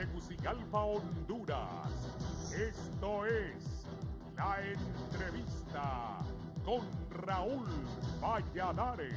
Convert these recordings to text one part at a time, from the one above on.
Tegucigalpa, Honduras. Esto es La Entrevista con Raúl Valladares.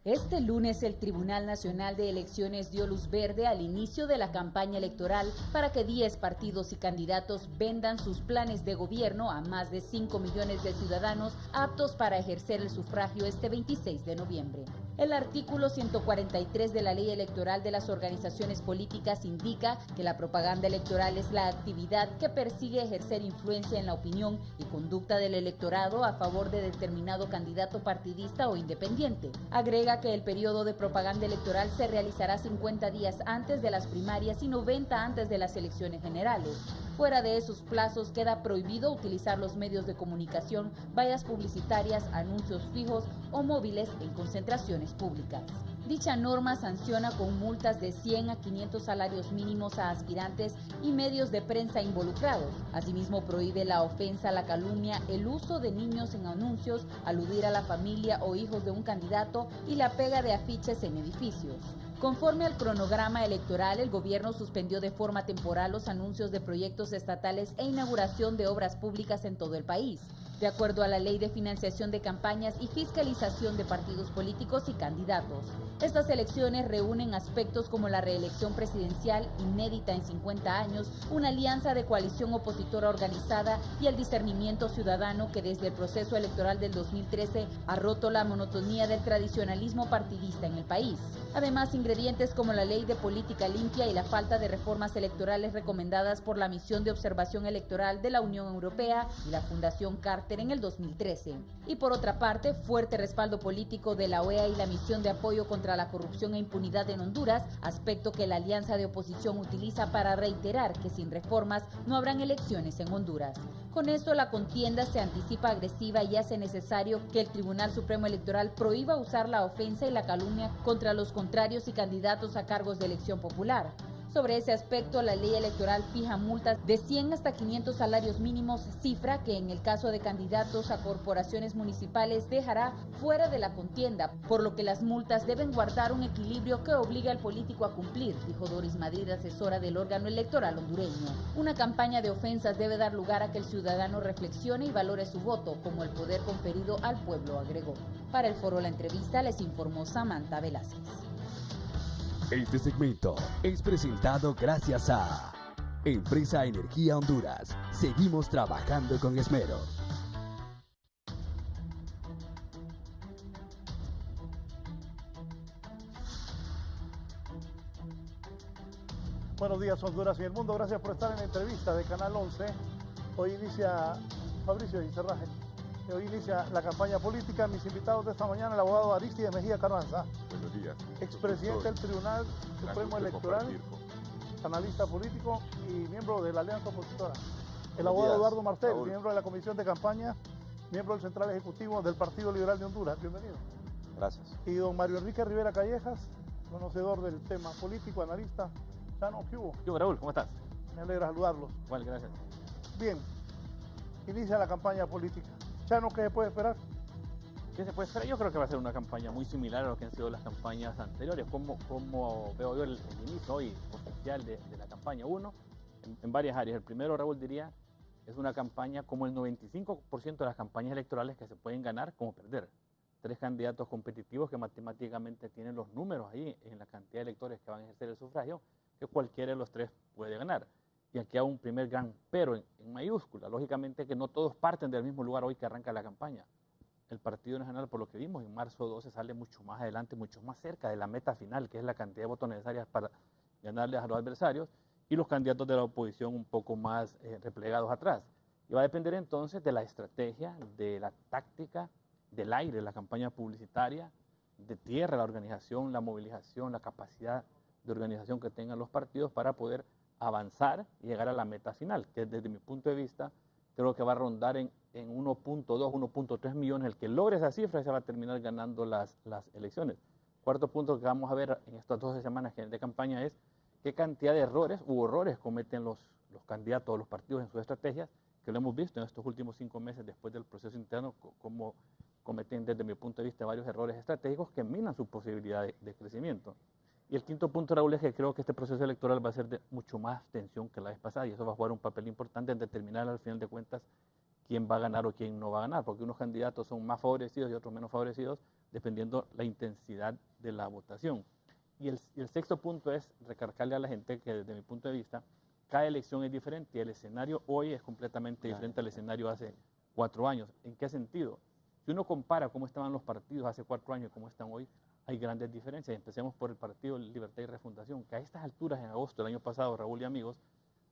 Este lunes el Tribunal Nacional de Elecciones dio luz verde al inicio de la campaña electoral para que 10 partidos y candidatos vendan sus planes de gobierno a más de 5 millones de ciudadanos aptos para ejercer el sufragio este 26 de noviembre. El artículo 143 de la Ley Electoral de las Organizaciones Políticas indica que la propaganda electoral es la actividad que persigue ejercer influencia en la opinión y conducta del electorado a favor de determinado candidato partidista o independiente. Agrega que el periodo de propaganda electoral se realizará 50 días antes de las primarias y 90 antes de las elecciones generales. Fuera de esos plazos queda prohibido utilizar los medios de comunicación, vallas publicitarias, anuncios fijos o móviles en concentraciones públicas. Dicha norma sanciona con multas de 100 a 500 salarios mínimos a aspirantes y medios de prensa involucrados. Asimismo, prohíbe la ofensa, la calumnia, el uso de niños en anuncios, aludir a la familia o hijos de un candidato y la pega de afiches en edificios. Conforme al cronograma electoral, el gobierno suspendió de forma temporal los anuncios de proyectos estatales e inauguración de obras públicas en todo el país, de acuerdo a la Ley de Financiación de Campañas y Fiscalización de Partidos Políticos y Candidatos. Estas elecciones reúnen aspectos como la reelección presidencial, inédita en 50 años, una alianza de coalición opositora organizada y el discernimiento ciudadano que desde el proceso electoral del 2013 ha roto la monotonía del tradicionalismo partidista en el país. Además, ingredientes como la Ley de Política Limpia y la falta de reformas electorales recomendadas por la Misión de Observación Electoral de la Unión Europea y la Fundación Carter en el 2013. Y por otra parte, fuerte respaldo político de la OEA y la Misión de Apoyo contra la Corrupción e Impunidad en Honduras, aspecto que la alianza de oposición utiliza para reiterar que sin reformas no habrán elecciones en Honduras. Con esto, la contienda se anticipa agresiva y hace necesario que el Tribunal Supremo Electoral prohíba usar la ofensa y la calumnia contra los contrarios y candidatos a cargos de elección popular. Sobre ese aspecto, la ley electoral fija multas de 100 hasta 500 salarios mínimos, cifra que en el caso de candidatos a corporaciones municipales dejará fuera de la contienda, por lo que las multas deben guardar un equilibrio que obligue al político a cumplir, dijo Doris Madrid, asesora del órgano electoral hondureño. Una campaña de ofensas debe dar lugar a que el ciudadano reflexione y valore su voto, como el poder conferido al pueblo, agregó. Para el foro La Entrevista les informó Samantha Velázquez. Este segmento es presentado gracias a Empresa Energía Honduras. Seguimos trabajando con esmero. Buenos días, Honduras y el mundo. Gracias por estar en la entrevista de Canal 11. Hoy inicia Fabricio Incerraje. Hoy inicia la campaña política. Mis invitados de esta mañana, el abogado Aristides Mejía Carranza. Buenos días. Expresidente del Tribunal Supremo Electoral, analista político y miembro de la Alianza Opositora. El abogado Eduardo Martel, miembro de la Comisión de Campaña, miembro del Central Ejecutivo del Partido Liberal de Honduras. Bienvenido. Gracias. Y don Mario Enrique Rivera Callejas, conocedor del tema político, analista. Chano, ¿qué hubo? Yo, Raúl, ¿cómo estás? Me alegra saludarlos. Igual, gracias. Bien, inicia la campaña política. Chano, ¿qué se puede esperar? ¿Qué se puede esperar? Yo creo que va a ser una campaña muy similar a lo que han sido las campañas anteriores. Como veo yo el inicio hoy oficial de la campaña 1 en varias áreas. El primero, Raúl, diría, es una campaña como el 95% de las campañas electorales que se pueden ganar como perder. 3 candidatos competitivos que matemáticamente tienen los números ahí en la cantidad de electores que van a ejercer el sufragio, que cualquiera de los 3 puede ganar. Y aquí hay un primer gran pero en mayúscula. Lógicamente que no todos parten del mismo lugar hoy que arranca la campaña. El Partido Nacional, por lo que vimos, en marzo 12 sale mucho más adelante, mucho más cerca de la meta final, que es la cantidad de votos necesarias para ganarles a los adversarios, y los candidatos de la oposición un poco más replegados atrás. Y va a depender entonces de la estrategia, de la táctica, del aire, la campaña publicitaria, de tierra, la organización, la movilización, la capacidad de organización que tengan los partidos para poder avanzar y llegar a la meta final, que desde mi punto de vista creo que va a rondar en 1.2, 1.3 millones. El que logre esa cifra se va a terminar ganando las elecciones. Cuarto punto que vamos a ver en estas 12 semanas de campaña es qué cantidad de errores u horrores cometen los candidatos o los partidos en sus estrategias, que lo hemos visto en estos últimos 5 meses después del proceso interno, como cometen desde mi punto de vista varios errores estratégicos que minan su posibilidad de crecimiento. Y el quinto punto, Raúl, es que creo que este proceso electoral va a ser de mucho más tensión que la vez pasada y eso va a jugar un papel importante en determinar al final de cuentas quién va a ganar o quién no va a ganar, porque unos candidatos son más favorecidos y otros menos favorecidos dependiendo la intensidad de la votación. Y el sexto punto es recargarle a la gente que desde mi punto de vista, cada elección es diferente y el escenario hoy es completamente diferente al escenario hace 4 años. ¿En qué sentido? Si uno compara cómo estaban los partidos hace 4 años y cómo están hoy, hay grandes diferencias. Empecemos por el Partido Libertad y Refundación, que a estas alturas, en agosto del año pasado, Raúl y amigos,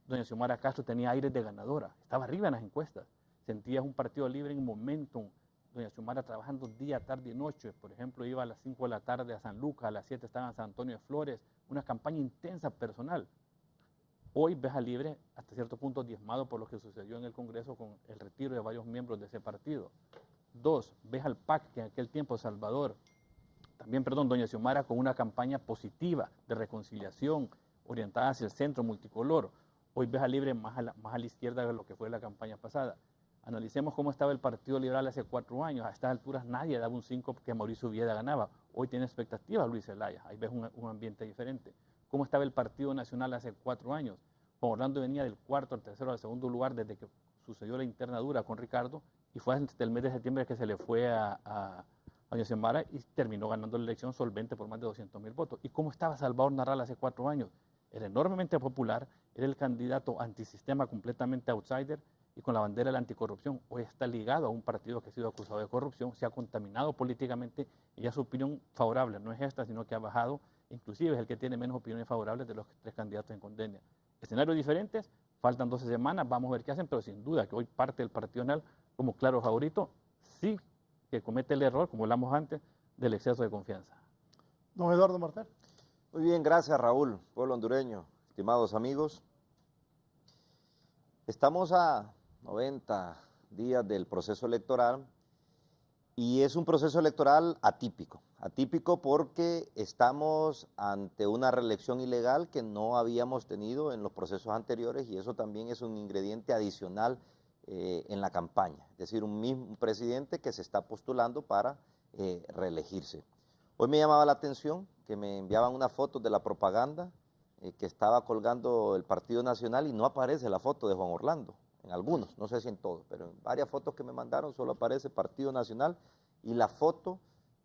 doña Xiomara Castro tenía aires de ganadora, estaba arriba en las encuestas, sentías un partido libre en momentum, doña Xiomara trabajando día, tarde y noche, por ejemplo, iba a las 5 de la tarde a San Lucas, a las 7 estaba en San Antonio de Flores, una campaña intensa personal. Hoy ves a Libre hasta cierto punto diezmado por lo que sucedió en el Congreso con el retiro de varios miembros de ese partido. 2, ves al PAC, que en aquel tiempo Salvador, también, perdón, doña Xiomara con una campaña positiva de reconciliación, orientada hacia el centro, multicolor. Hoy ves a Libre más a la izquierda de lo que fue la campaña pasada. Analicemos cómo estaba el Partido Liberal hace 4 años. A estas alturas nadie daba un 5 que Mauricio Vieda ganaba. Hoy tiene expectativas Luis Zelaya. Ahí ves un ambiente diferente. ¿Cómo estaba el Partido Nacional hace 4 años? Juan Orlando venía del 4 al 3º al 2º lugar desde que sucedió la interna dura con Ricardo y fue hasta el mes de septiembre que se le fue a doña Xiomara y terminó ganando la elección solvente por más de 200,000 votos. ¿Y cómo estaba Salvador Narral hace 4 años? Era enormemente popular, era el candidato antisistema completamente outsider y con la bandera de la anticorrupción. Hoy está ligado a un partido que ha sido acusado de corrupción, se ha contaminado políticamente y ya su opinión favorable no es esta, sino que ha bajado, inclusive es el que tiene menos opiniones favorables de los 3 candidatos en condena. Escenarios diferentes, faltan 12 semanas, vamos a ver qué hacen, pero sin duda que hoy parte del Partido Nacional como claro favorito, sí que comete el error, como hablamos antes, del exceso de confianza. Don Eduardo Martel. Muy bien, gracias Raúl, pueblo hondureño, estimados amigos. Estamos a 90 días del proceso electoral y es un proceso electoral atípico. Atípico porque estamos ante una reelección ilegal que no habíamos tenido en los procesos anteriores y eso también es un ingrediente adicional en la campaña. Es decir, un mismo presidente que se está postulando para reelegirse. Hoy me llamaba la atención que me enviaban una foto de la propaganda que estaba colgando el Partido Nacional y no aparece la foto de Juan Orlando, en algunos, no sé si en todos, pero en varias fotos que me mandaron solo aparece Partido Nacional y la foto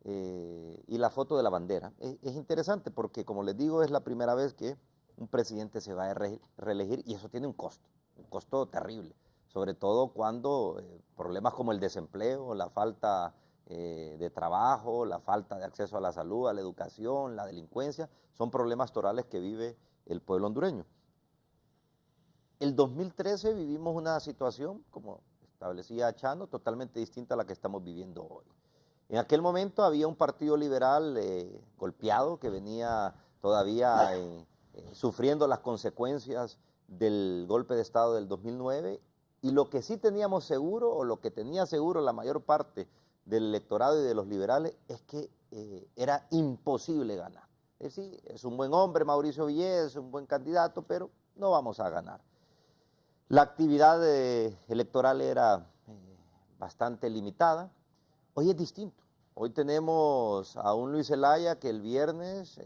de la bandera. Es interesante porque, como les digo, es la primera vez que un presidente se va a reelegir y eso tiene un costo terrible, sobre todo cuando problemas como el desempleo, la falta de trabajo, la falta de acceso a la salud, a la educación, la delincuencia, son problemas torales que vive el pueblo hondureño. El 2013 vivimos una situación, como establecía Chano, totalmente distinta a la que estamos viviendo hoy. En aquel momento había un partido liberal golpeado que venía todavía sufriendo las consecuencias del golpe de Estado del 2009 y lo que sí teníamos seguro, o lo que tenía seguro la mayor parte del electorado y de los liberales, es que era imposible ganar. Es decir, es un buen hombre Mauricio Villés, es un buen candidato, pero no vamos a ganar. La actividad electoral era bastante limitada. Hoy es distinto. Hoy tenemos a un Luis Zelaya que el viernes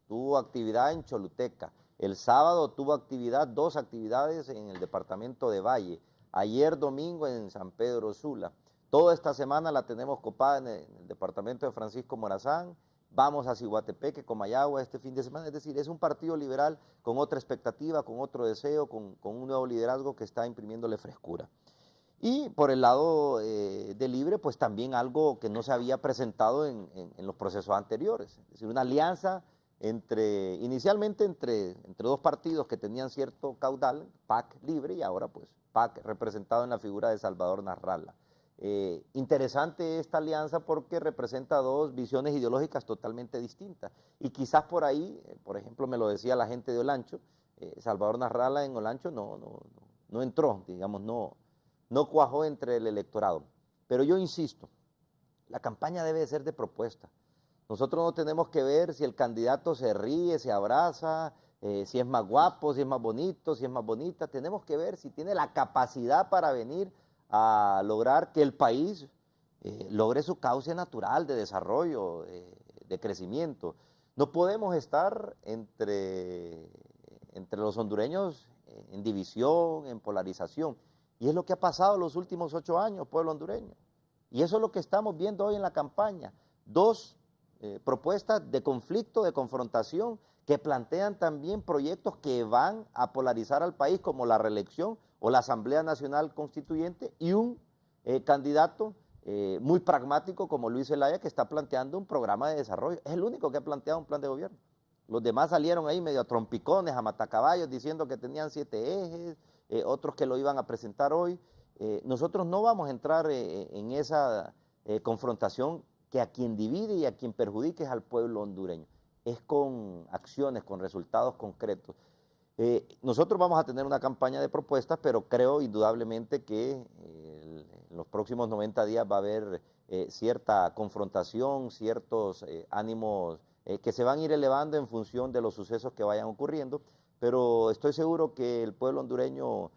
tuvo actividad en Choluteca. El sábado tuvo 2 actividades en el departamento de Valle. Ayer domingo en San Pedro Sula. Toda esta semana la tenemos copada en el departamento de Francisco Morazán. Vamos a Ciguatepeque, Comayagua este fin de semana. Es decir, es un partido liberal con otra expectativa, con otro deseo, con un nuevo liderazgo que está imprimiéndole frescura. Y por el lado de Libre, pues también algo que no se había presentado en los procesos anteriores. Es decir, una alianza inicialmente entre 2 partidos que tenían cierto caudal, PAC Libre y ahora pues PAC representado en la figura de Salvador Narrala. Interesante esta alianza porque representa 2 visiones ideológicas totalmente distintas y quizás por ahí, por ejemplo me lo decía la gente de Olancho, Salvador Narrala en Olancho no entró, digamos, no cuajó entre el electorado. Pero yo insisto, la campaña debe ser de propuesta. Nosotros no tenemos que ver si el candidato se ríe, se abraza, si es más guapo, si es más bonito, si es más bonita. Tenemos que ver si tiene la capacidad para venir a lograr que el país logre su cauce natural de desarrollo, de crecimiento. No podemos estar entre los hondureños en división, en polarización. Y es lo que ha pasado los últimos 8 años, pueblo hondureño. Y eso es lo que estamos viendo hoy en la campaña. Dos propuestas de conflicto, de confrontación, que plantean también proyectos que van a polarizar al país, como la reelección o la Asamblea Nacional Constituyente, y un candidato muy pragmático como Luis Zelaya, que está planteando un programa de desarrollo. Es el único que ha planteado un plan de gobierno. Los demás salieron ahí medio a trompicones, a matacaballos, diciendo que tenían 7 ejes, otros que lo iban a presentar hoy. Nosotros no vamos a entrar en esa confrontación que a quien divide y a quien perjudique es al pueblo hondureño. Es con acciones, con resultados concretos. Nosotros vamos a tener una campaña de propuestas, pero creo indudablemente que en los próximos 90 días va a haber cierta confrontación, ciertos ánimos que se van a ir elevando en función de los sucesos que vayan ocurriendo, pero estoy seguro que el pueblo hondureño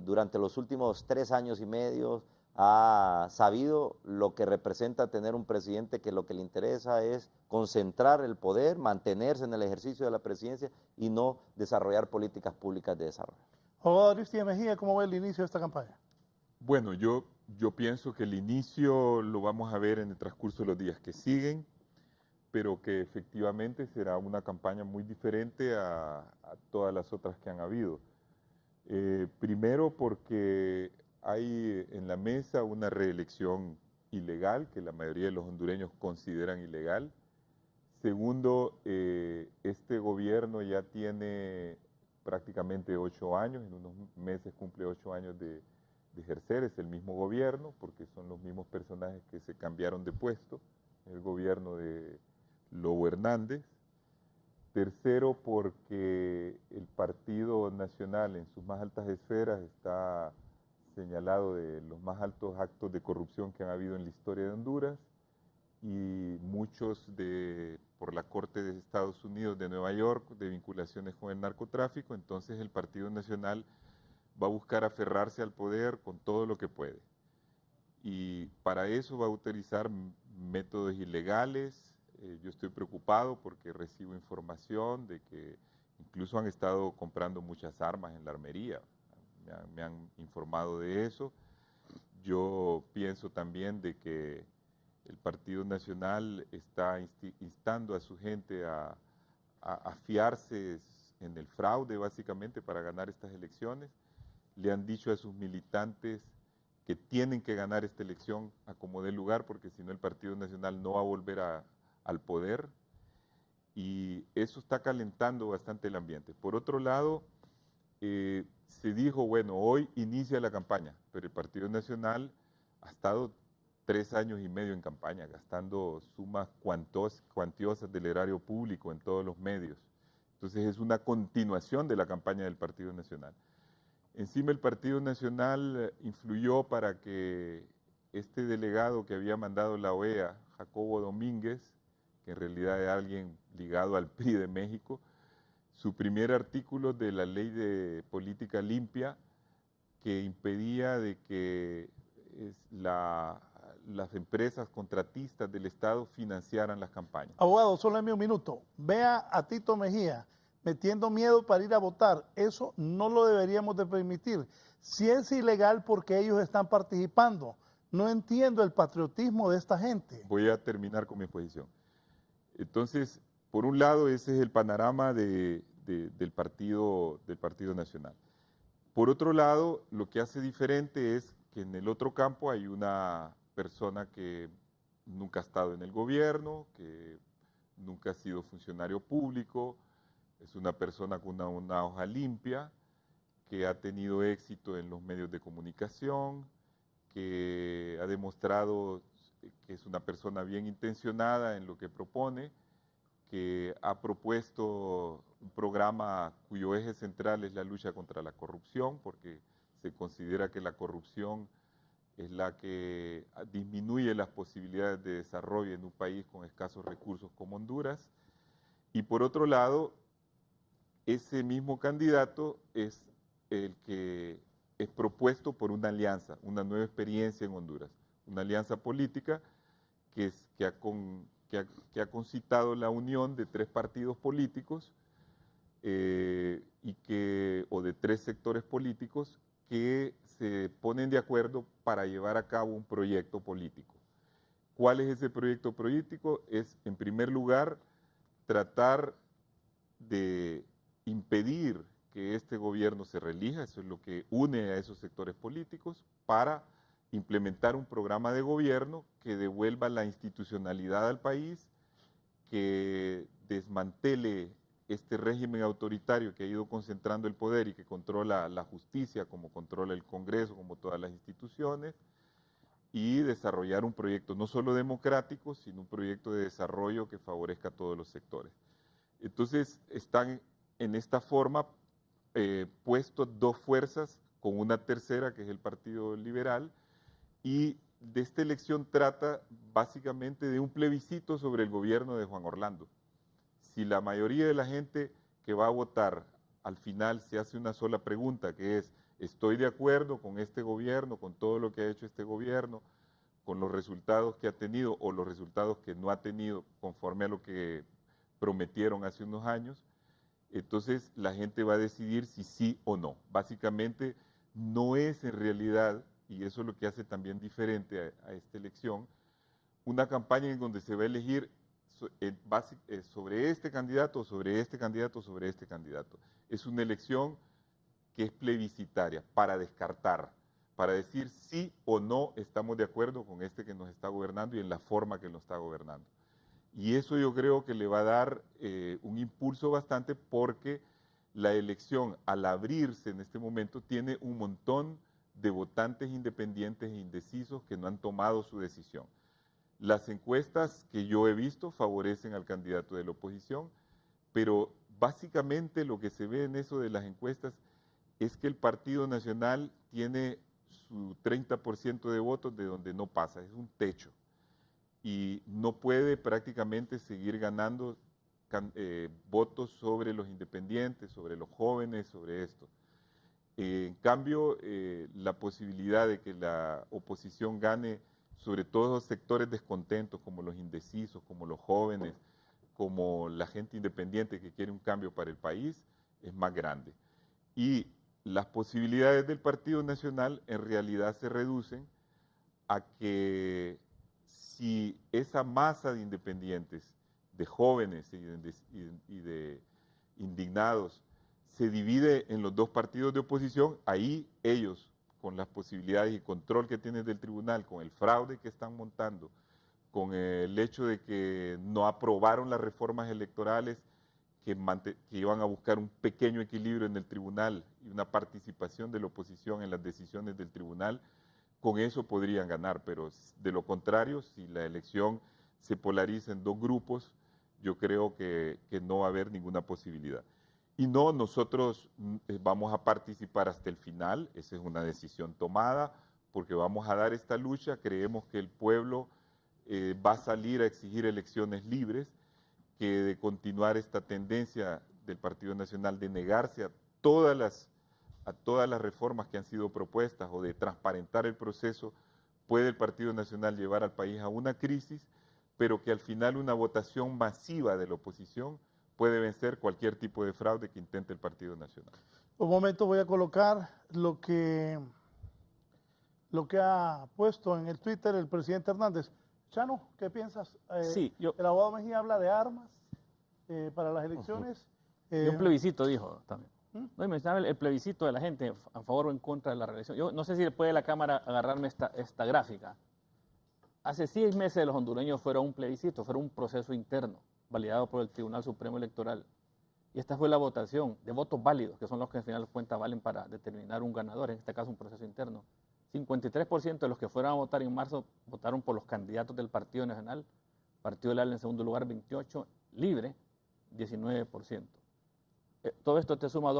durante los últimos 3 años y medio ha sabido lo que representa tener un presidente que lo que le interesa es concentrar el poder, mantenerse en el ejercicio de la presidencia y no desarrollar políticas públicas de desarrollo. Abogado Aristides Mejía, ¿cómo ve el inicio de esta campaña? Bueno, yo pienso que el inicio lo vamos a ver en el transcurso de los días que siguen, pero que efectivamente será una campaña muy diferente a todas las otras que han habido. Primero porque hay en la mesa una reelección ilegal, que la mayoría de los hondureños consideran ilegal. Segundo, este gobierno ya tiene prácticamente 8 años, en unos meses cumple 8 años de ejercer, es el mismo gobierno, porque son los mismos personajes que se cambiaron de puesto, el gobierno de Lobo Hernández. Tercero, porque el Partido Nacional en sus más altas esferas está señalado de los más altos actos de corrupción que han habido en la historia de Honduras, y muchos por la Corte de Estados Unidos de Nueva York de vinculaciones con el narcotráfico. Entonces el Partido Nacional va a buscar aferrarse al poder con todo lo que puede, y para eso va a utilizar métodos ilegales. Yo estoy preocupado porque recibo información de que incluso han estado comprando muchas armas en la armería. Me han informado de eso. Yo pienso también de que el Partido Nacional está instando a su gente a fiarse en el fraude, básicamente, para ganar estas elecciones. Le han dicho a sus militantes que tienen que ganar esta elección a como dé lugar, porque si no el Partido Nacional no va a volver al poder, y eso está calentando bastante el ambiente. Por otro lado, se dijo, bueno, hoy inicia la campaña, pero el Partido Nacional ha estado 3 años y medio en campaña, gastando sumas cuantiosas del erario público en todos los medios. Entonces es una continuación de la campaña del Partido Nacional. Encima el Partido Nacional influyó para que este delegado que había mandado la OEA, Jacobo Domínguez, que en realidad es alguien ligado al PRI de México, su primer artículo de la Ley de Política Limpia, que impedía de que las empresas contratistas del Estado financiaran las campañas. Abogado, solo en un minuto. Vea a Tito Mejía metiendo miedo para ir a votar. Eso no lo deberíamos de permitir. Si es ilegal, porque ellos están participando. No entiendo el patriotismo de esta gente. Voy a terminar con mi exposición. Entonces, por un lado, ese es el panorama del Partido Nacional. Por otro lado, lo que hace diferente es que en el otro campo hay una persona que nunca ha estado en el gobierno, que nunca ha sido funcionario público, es una persona con una hoja limpia, que ha tenido éxito en los medios de comunicación, que ha demostrado que es una persona bien intencionada en lo que propone, que ha propuesto un programa cuyo eje central es la lucha contra la corrupción, porque se considera que la corrupción es la que disminuye las posibilidades de desarrollo en un país con escasos recursos como Honduras. Y por otro lado, ese mismo candidato es el que es propuesto por una alianza, una nueva experiencia en Honduras, una alianza política que que ha concitado la unión de 3 partidos políticos o de 3 sectores políticos que se ponen de acuerdo para llevar a cabo un proyecto político. ¿Cuál es ese proyecto político? Es, en primer lugar, tratar de impedir que este gobierno se reelija, eso es lo que une a esos sectores políticos, para implementar un programa de gobierno que devuelva la institucionalidad al país, que desmantele este régimen autoritario que ha ido concentrando el poder y que controla la justicia, como controla el Congreso, como todas las instituciones, y desarrollar un proyecto no solo democrático, sino un proyecto de desarrollo que favorezca a todos los sectores. Entonces, están en esta forma puestos 2 fuerzas con una tercera, que es el Partido Liberal, y de esta elección trata básicamente de un plebiscito sobre el gobierno de Juan Orlando. Si la mayoría de la gente que va a votar al final se hace una sola pregunta, que es: ¿estoy de acuerdo con este gobierno, con todo lo que ha hecho este gobierno, con los resultados que ha tenido o los resultados que no ha tenido conforme a lo que prometieron hace unos años? Entonces la gente va a decidir si sí o no. Básicamente no es en realidad, y eso es lo que hace también diferente a esta elección, una campaña en donde se va a elegir sobre este candidato, o sobre este candidato, o sobre este candidato. Es una elección que es plebiscitaria, para descartar, para decir sí o no estamos de acuerdo con este que nos está gobernando y en la forma que nos está gobernando. Y eso yo creo que le va a dar un impulso bastante, porque la elección, al abrirse en este momento, tiene un montón de votantes independientes e indecisos que no han tomado su decisión. Las encuestas que yo he visto favorecen al candidato de la oposición, pero básicamente lo que se ve en eso de las encuestas es que el Partido Nacional tiene su 30% de votos de donde no pasa, es un techo. Y no puede prácticamente seguir ganando votos sobre los independientes, sobre los jóvenes, sobre esto. En cambio, la posibilidad de que la oposición gane sobre todo los sectores descontentos, como los indecisos, como los jóvenes, como la gente independiente que quiere un cambio para el país, es más grande. Y las posibilidades del Partido Nacional en realidad se reducen a que si esa masa de independientes, de jóvenes y de indignados, se divide en los 2 partidos de oposición, ahí ellos, con las posibilidades y control que tienen del tribunal, con el fraude que están montando, con el hecho de que no aprobaron las reformas electorales que iban a buscar un pequeño equilibrio en el tribunal y una participación de la oposición en las decisiones del tribunal, con eso podrían ganar, pero de lo contrario, si la elección se polariza en 2 grupos, yo creo que no va a haber ninguna posibilidad. Y no, nosotros vamos a participar hasta el final, esa es una decisión tomada, porque vamos a dar esta lucha, creemos que el pueblo va a salir a exigir elecciones libres, que de continuar esta tendencia del Partido Nacional de negarse a todas las reformas que han sido propuestas o de transparentar el proceso, puede el Partido Nacional llevar al país a una crisis, pero que al final una votación masiva de la oposición puede vencer cualquier tipo de fraude que intente el Partido Nacional. Un momento, voy a colocar lo que ha puesto en el Twitter el presidente Hernández. Chano, ¿qué piensas? Sí, el abogado Mejía habla de armas para las elecciones. Y un plebiscito, dijo también. No, y mencionaba el plebiscito de la gente a favor o en contra de la reelección. Yo no sé si puede la Cámara agarrarme esta gráfica. Hace 6 meses los hondureños fueron a un plebiscito, fueron un proceso interno, validado por el Tribunal Supremo Electoral. Y esta fue la votación de votos válidos, que son los que al final de cuentas valen para determinar un ganador, en este caso un proceso interno. 53% de los que fueron a votar en marzo votaron por los candidatos del Partido Nacional, Partido Leal en segundo lugar 28%, Libre 19%. Todo esto te suma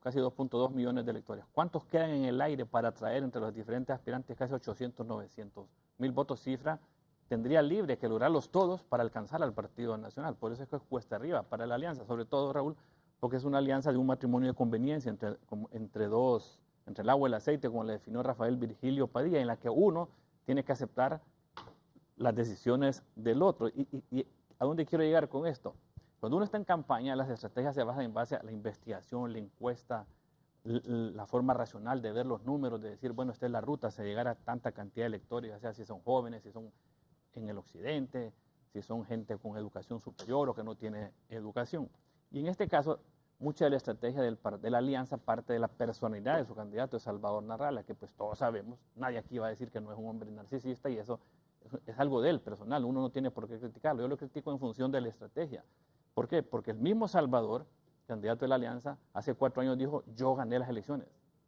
casi 2.2 millones de electores. ¿Cuántos quedan en el aire para atraer entre los diferentes aspirantes casi 800, 900 mil votos? Cifra tendría Libre que lograrlos todos para alcanzar al Partido Nacional. Por eso es que es cuesta arriba para la alianza, sobre todo, Raúl, porque es una alianza de un matrimonio de conveniencia entre el agua y el aceite, como le definió Rafael Virgilio Padilla, en la que uno tiene que aceptar las decisiones del otro. ¿Y a dónde quiero llegar con esto? Cuando uno está en campaña, las estrategias se basan en base a la investigación, la encuesta, la forma racional de ver los números, de decir, bueno, esta es la ruta, se llegar a tanta cantidad de electores, ya sea si son jóvenes, si son en el occidente, si son gente con educación superior o que no tiene educación. Y en este caso, mucha de la estrategia de la alianza parte de la personalidad de su candidato, de Salvador Narrala, que pues todos sabemos, nadie aquí va a decir que no es un hombre narcisista y eso es algo de él, personal, uno no tiene por qué criticarlo. Yo lo critico en función de la estrategia. ¿Por qué? Porque el mismo Salvador, candidato de la alianza, hace 4 años dijo, yo gané las elecciones.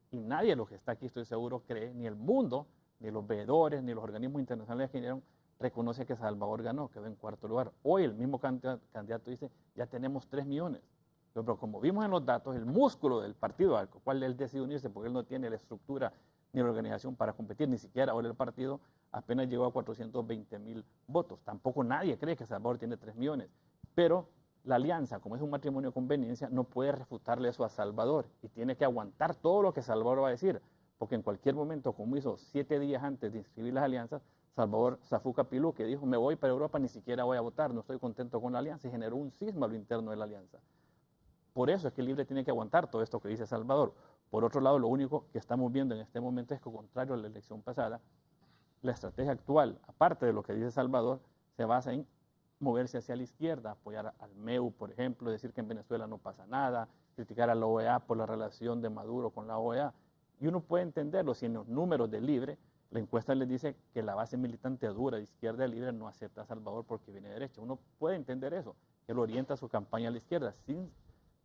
Y nadie de los que está aquí, estoy seguro, cree, ni el mundo, ni los veedores, ni los organismos internacionales que vinieron, reconoce que Salvador ganó, quedó en 4º lugar. Hoy el mismo candidato dice, ya tenemos 3 millones. Pero como vimos en los datos, el músculo del partido al cual él decide unirse, porque él no tiene la estructura ni la organización para competir, ni siquiera ahora el partido apenas llegó a 420,000 votos. Tampoco nadie cree que Salvador tiene 3 millones. Pero la alianza, como es un matrimonio de conveniencia, no puede refutarle eso a Salvador y tiene que aguantar todo lo que Salvador va a decir, porque en cualquier momento, como hizo 7 días antes de inscribir las alianzas, Salvador Zafuca Pilú, que dijo, me voy para Europa, ni siquiera voy a votar, no estoy contento con la alianza, y generó un cisma a lo interno de la alianza. Por eso es que el Libre tiene que aguantar todo esto que dice Salvador. Por otro lado, lo único que estamos viendo en este momento es que, contrario a la elección pasada, la estrategia actual, aparte de lo que dice Salvador, se basa en moverse hacia la izquierda, apoyar al MEU, por ejemplo, decir que en Venezuela no pasa nada, criticar a la OEA por la relación de Maduro con la OEA. Y uno puede entenderlo si en los números del Libre, la encuesta les dice que la base militante dura de izquierda del Libre no acepta a Salvador porque viene de derecha. Uno puede entender eso, que él orienta su campaña a la izquierda, sin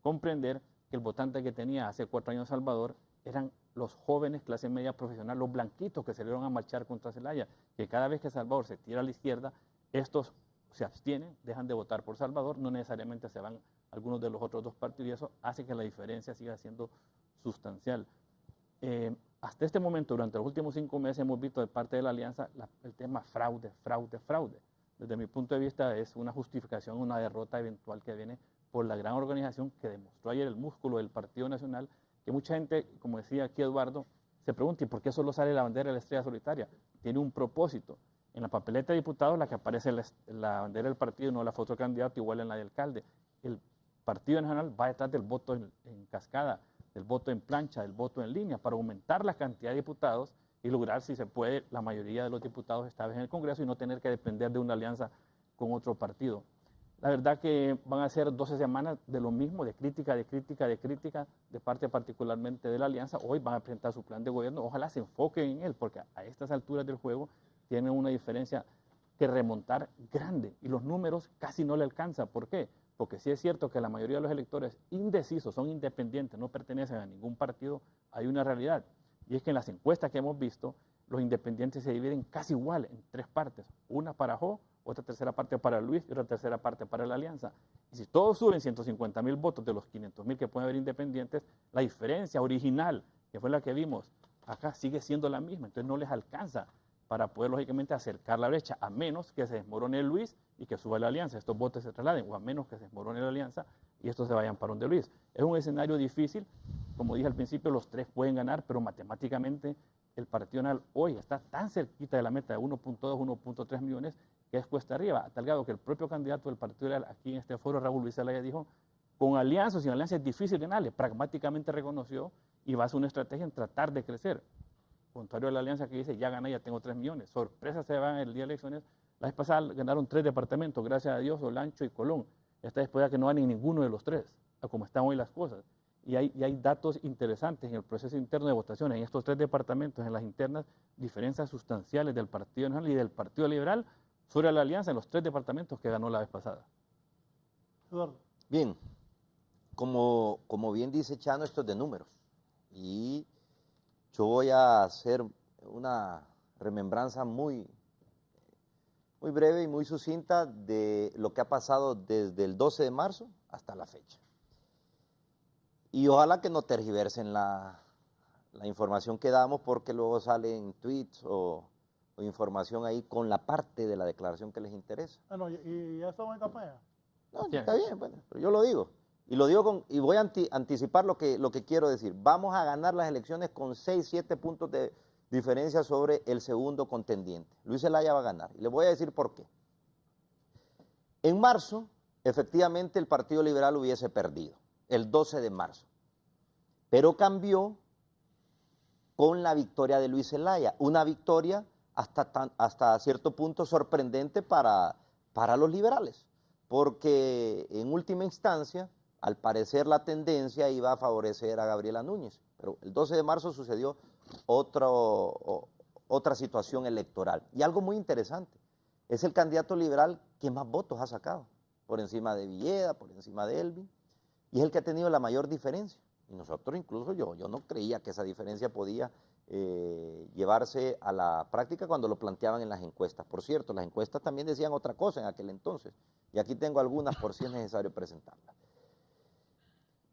comprender que el votante que tenía hace 4 años Salvador eran los jóvenes, clase media profesional, los blanquitos que salieron a marchar contra Zelaya, que cada vez que Salvador se tira a la izquierda, estos se abstienen, dejan de votar por Salvador, no necesariamente se van algunos de los otros 2 partidos y eso hace que la diferencia siga siendo sustancial. Hasta este momento, durante los últimos 5 meses, hemos visto de parte de la alianza el tema fraude, fraude, fraude. Desde mi punto de vista es una justificación, una derrota eventual que viene por la gran organización que demostró ayer el músculo del Partido Nacional, que mucha gente, como decía aquí Eduardo, se pregunta, ¿y por qué solo sale la bandera de la estrella solitaria? Tiene un propósito. En la papeleta de diputados, la que aparece la bandera del partido, no la foto del candidato, igual en la del alcalde. El Partido Nacional va detrás del voto en cascada, del voto en plancha, del voto en línea, para aumentar la cantidad de diputados y lograr, si se puede, la mayoría de los diputados esta vez en el Congreso y no tener que depender de una alianza con otro partido. La verdad que van a ser 12 semanas de lo mismo, de crítica, de crítica, de crítica, de parte particularmente de la alianza. Hoy van a presentar su plan de gobierno, ojalá se enfoquen en él, porque a estas alturas del juego tienen una diferencia que remontar grande y los números casi no le alcanzan. ¿Por qué? Porque sí es cierto que la mayoría de los electores indecisos, son independientes, no pertenecen a ningún partido, hay una realidad. Y es que en las encuestas que hemos visto, los independientes se dividen casi igual en 3 partes. Una para Jo, otra tercera parte para Luis y otra tercera parte para la alianza. Y si todos suben 150,000 votos de los 500,000 que pueden haber independientes, la diferencia original, que fue la que vimos acá, sigue siendo la misma. Entonces no les alcanza para poder, lógicamente, acercar la brecha, a menos que se desmorone Luis y que suba la alianza, estos votos se trasladen, o a menos que se desmorone la alianza y estos se vayan para donde Luis. Es un escenario difícil, como dije al principio, los 3 pueden ganar, pero matemáticamente el Partido Nacional hoy está tan cerquita de la meta de 1.2, 1.3 millones, que es cuesta arriba, a tal grado que el propio candidato del Partido Nacional aquí en este foro, Raúl Luis Zelaya, dijo, con alianza o sin alianza es difícil ganarle, pragmáticamente reconoció y va a hacer una estrategia en tratar de crecer. Contrario a la alianza que dice, ya gané, ya tengo 3 millones. Sorpresa se van el día de elecciones. La vez pasada ganaron 3 departamentos, gracias a Dios, Olancho y Colón. Esta vez puede que no ganen ninguno de los 3, a como están hoy las cosas. Y hay datos interesantes en el proceso interno de votaciones. En estos 3 departamentos, en las internas, diferencias sustanciales del Partido Nacional y del Partido Liberal sobre la alianza en los 3 departamentos que ganó la vez pasada. Eduardo. Bien, como bien dice Chano, esto es de números. Y yo voy a hacer una remembranza muy breve y muy sucinta de lo que ha pasado desde el 12 de marzo hasta la fecha. Y ojalá que no tergiversen la información que damos, porque luego salen tweets o información ahí con la parte de la declaración que les interesa. Ah, no, ¿y ya estamos en campaña? No, está bien, bueno, pero yo lo digo. Y lo digo y voy a anticipar lo que quiero decir. Vamos a ganar las elecciones con 6, 7 puntos de diferencia sobre el segundo contendiente. Luis Zelaya va a ganar. Y les voy a decir por qué. En marzo, efectivamente, el Partido Liberal hubiese perdido, el 12 de marzo. Pero cambió con la victoria de Luis Zelaya. Una victoria hasta cierto punto sorprendente para los liberales. Porque en última instancia, al parecer la tendencia iba a favorecer a Gabriela Núñez. Pero el 12 de marzo sucedió otra situación electoral. Y algo muy interesante, es el candidato liberal que más votos ha sacado, por encima de Villeda, por encima de Elvin, y es el que ha tenido la mayor diferencia. Y nosotros, incluso yo no creía que esa diferencia podía llevarse a la práctica cuando lo planteaban en las encuestas. Por cierto, las encuestas también decían otra cosa en aquel entonces, y aquí tengo algunas por si es necesario presentarlas.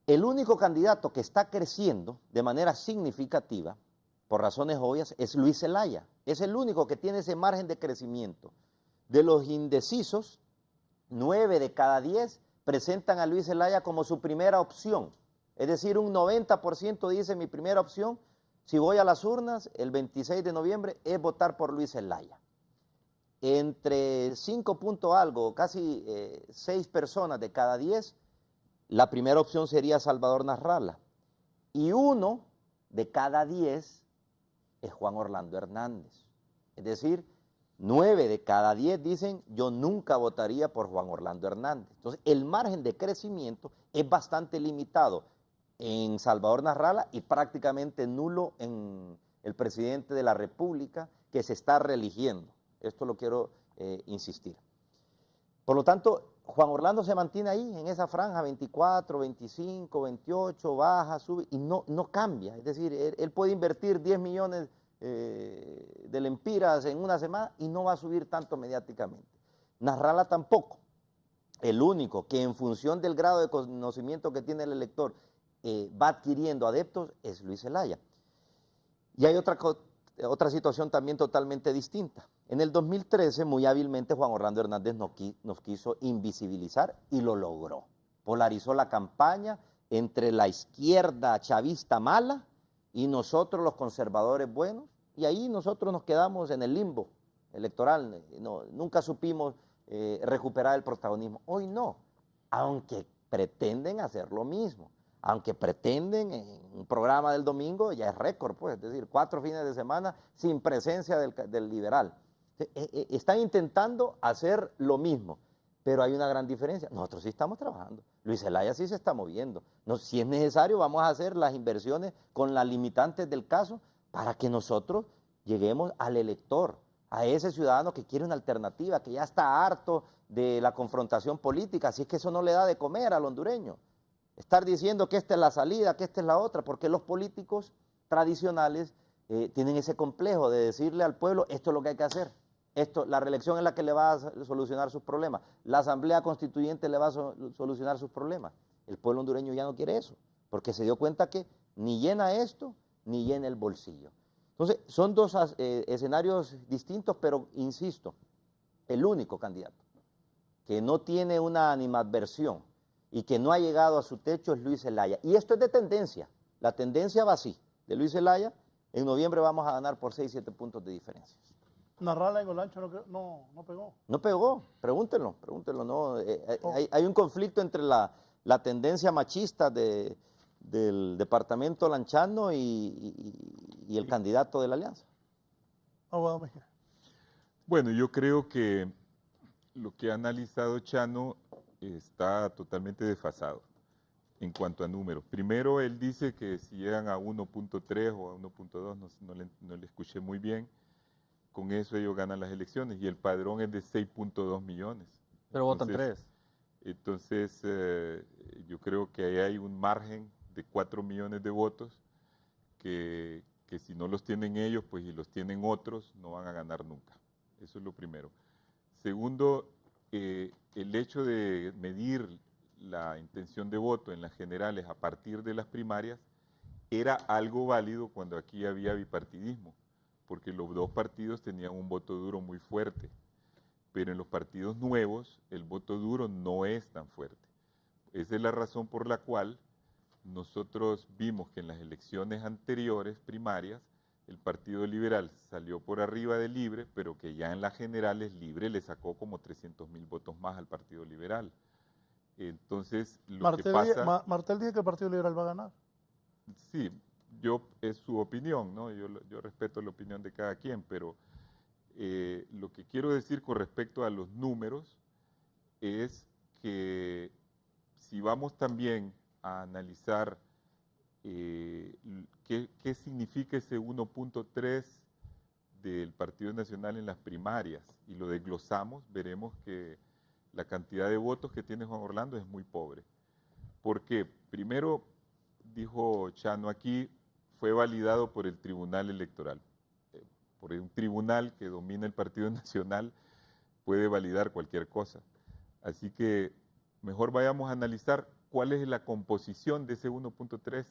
El único candidato que está creciendo de manera significativa, por razones obvias, es Luis Zelaya. Es el único que tiene ese margen de crecimiento. De los indecisos, 9 de cada 10 presentan a Luis Zelaya como su primera opción. Es decir, un 90% dice mi primera opción, si voy a las urnas el 26 de noviembre, es votar por Luis Zelaya. Entre 5 punto algo, casi 6 personas de cada 10, la primera opción sería Salvador Nasralla. Y 1 de cada 10 es Juan Orlando Hernández. Es decir, 9 de cada 10 dicen, yo nunca votaría por Juan Orlando Hernández. Entonces, el margen de crecimiento es bastante limitado en Salvador Nasralla y prácticamente nulo en el presidente de la República que se está reeligiendo. Esto lo quiero insistir. Por lo tanto, Juan Orlando se mantiene ahí, en esa franja, 24, 25, 28, baja, sube, y no cambia. Es decir, él puede invertir 10 millones de lempiras en una semana y no va a subir tanto mediáticamente. Nasralla tampoco. El único que en función del grado de conocimiento que tiene el elector va adquiriendo adeptos es Luis Zelaya. Y hay otra situación también totalmente distinta. En el 2013, muy hábilmente, Juan Orlando Hernández nos quiso invisibilizar y lo logró. Polarizó la campaña entre la izquierda chavista mala y nosotros los conservadores buenos, y ahí nosotros nos quedamos en el limbo electoral, nunca supimos recuperar el protagonismo. Hoy no, aunque pretenden hacer lo mismo, aunque pretenden en un programa del domingo, ya es récord, pues, es decir, 4 fines de semana sin presencia del liberal. Están intentando hacer lo mismo, pero hay una gran diferencia. Nosotros sí estamos trabajando. Luis Zelaya sí se está moviendo. Si es necesario, vamos a hacer las inversiones con las limitantes del caso para que nosotros lleguemos al elector, a ese ciudadano que quiere una alternativa, que ya está harto de la confrontación política, así es que eso no le da de comer al hondureño. Estar diciendo que esta es la salida, que esta es la otra, porque los políticos tradicionales tienen ese complejo de decirle al pueblo, esto es lo que hay que hacer. La reelección es la que le va a solucionar sus problemas. La asamblea constituyente le va a solucionar sus problemas. El pueblo hondureño ya no quiere eso, porque se dio cuenta que ni llena esto, ni llena el bolsillo. Entonces, son dos escenarios distintos, pero insisto, el único candidato que no tiene una animadversión y que no ha llegado a su techo es Luis Zelaya. Y esto es de tendencia. La tendencia va así. De Luis Zelaya, en noviembre vamos a ganar por 6, 7 puntos de diferencia. Nasralla en Olancho no pegó. No pegó, pregúntenlo. No, hay un conflicto entre la tendencia machista del departamento lanchano y el candidato de la alianza. Bueno, yo creo que lo que ha analizado Chano está totalmente desfasado en cuanto a números. Primero, él dice que si llegan a 1.3 o a 1.2, no le escuché muy bien, con eso ellos ganan las elecciones, y el padrón es de 6.2 millones. Pero votan 3. Entonces, yo creo que ahí hay un margen de 4 millones de votos que si no los tienen ellos, pues y los tienen otros, no van a ganar nunca. Eso es lo primero. Segundo, el hecho de medir la intención de voto en las generales a partir de las primarias era algo válido cuando aquí había bipartidismo, porque los dos partidos tenían un voto duro muy fuerte, pero en los partidos nuevos el voto duro no es tan fuerte. Esa es la razón por la cual nosotros vimos que en las elecciones anteriores, primarias, el Partido Liberal salió por arriba de Libre, pero que ya en las generales Libre le sacó como 300.000 votos más al Partido Liberal. Entonces, Martel dice que el Partido Liberal va a ganar. Sí, es su opinión, ¿no? Yo respeto la opinión de cada quien, pero lo que quiero decir con respecto a los números es que si vamos también a analizar qué significa ese 1.3 del Partido Nacional en las primarias y lo desglosamos, veremos que la cantidad de votos que tiene Juan Orlando es muy pobre. Porque primero, dijo Chano aquí, fue validado por el Tribunal Electoral. Por un tribunal que domina el Partido Nacional puede validar cualquier cosa. Así que mejor vayamos a analizar cuál es la composición de ese 1.3.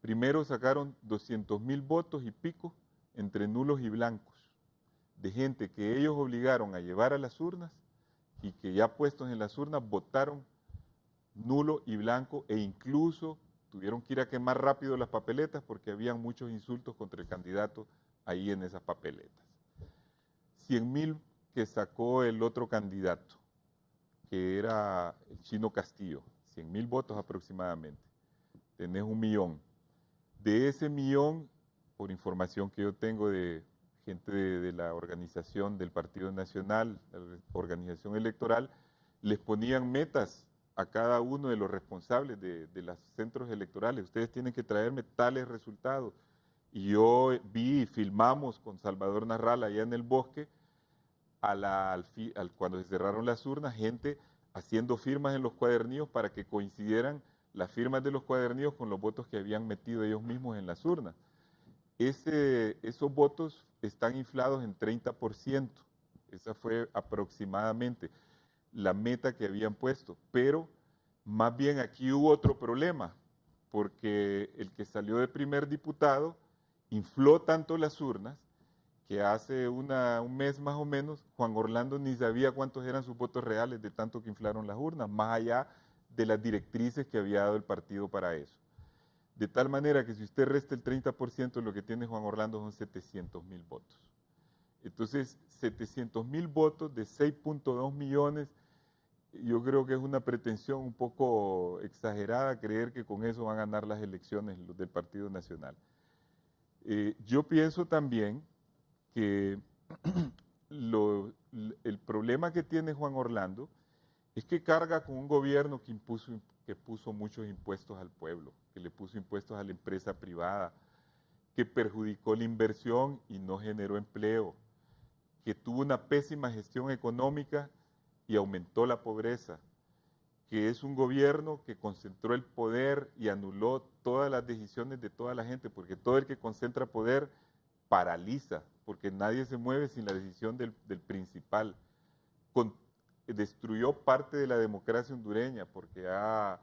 Primero sacaron 200.000 votos y pico entre nulos y blancos, de gente que ellos obligaron a llevar a las urnas y que ya puestos en las urnas votaron nulo y blanco e incluso tuvieron que ir a quemar rápido las papeletas porque habían muchos insultos contra el candidato ahí en esas papeletas. 100.000 que sacó el otro candidato, que era el Chino Castillo, 100.000 votos aproximadamente. Tenés 1 millón. De ese millón, por información que yo tengo de gente de la organización del Partido Nacional, la organización electoral, les ponían metas a cada uno de los responsables de los centros electorales. Ustedes tienen que traerme tales resultados. Y yo vi y filmamos con Salvador Narral allá en el bosque, cuando se cerraron las urnas, gente haciendo firmas en los cuadernillos para que coincidieran las firmas de los cuadernillos con los votos que habían metido ellos mismos en las urnas. Esos votos están inflados en 30%. Esa fue aproximadamente la meta que habían puesto. Pero más bien aquí hubo otro problema, porque el que salió de primer diputado infló tanto las urnas que hace un mes más o menos, Juan Orlando ni sabía cuántos eran sus votos reales de tanto que inflaron las urnas, más allá de las directrices que había dado el partido para eso. De tal manera que si usted resta el 30%, lo que tiene Juan Orlando son 700.000 votos. Entonces, 700.000 votos de 6.2 millones, yo creo que es una pretensión un poco exagerada creer que con eso van a ganar las elecciones los del Partido Nacional. Yo pienso también que el problema que tiene Juan Orlando es que carga con un gobierno que puso muchos impuestos al pueblo, que le puso impuestos a la empresa privada, que perjudicó la inversión y no generó empleo, que tuvo una pésima gestión económica y aumentó la pobreza, que es un gobierno que concentró el poder y anuló todas las decisiones de toda la gente, porque todo el que concentra poder paraliza, porque nadie se mueve sin la decisión del principal. Destruyó parte de la democracia hondureña, porque ha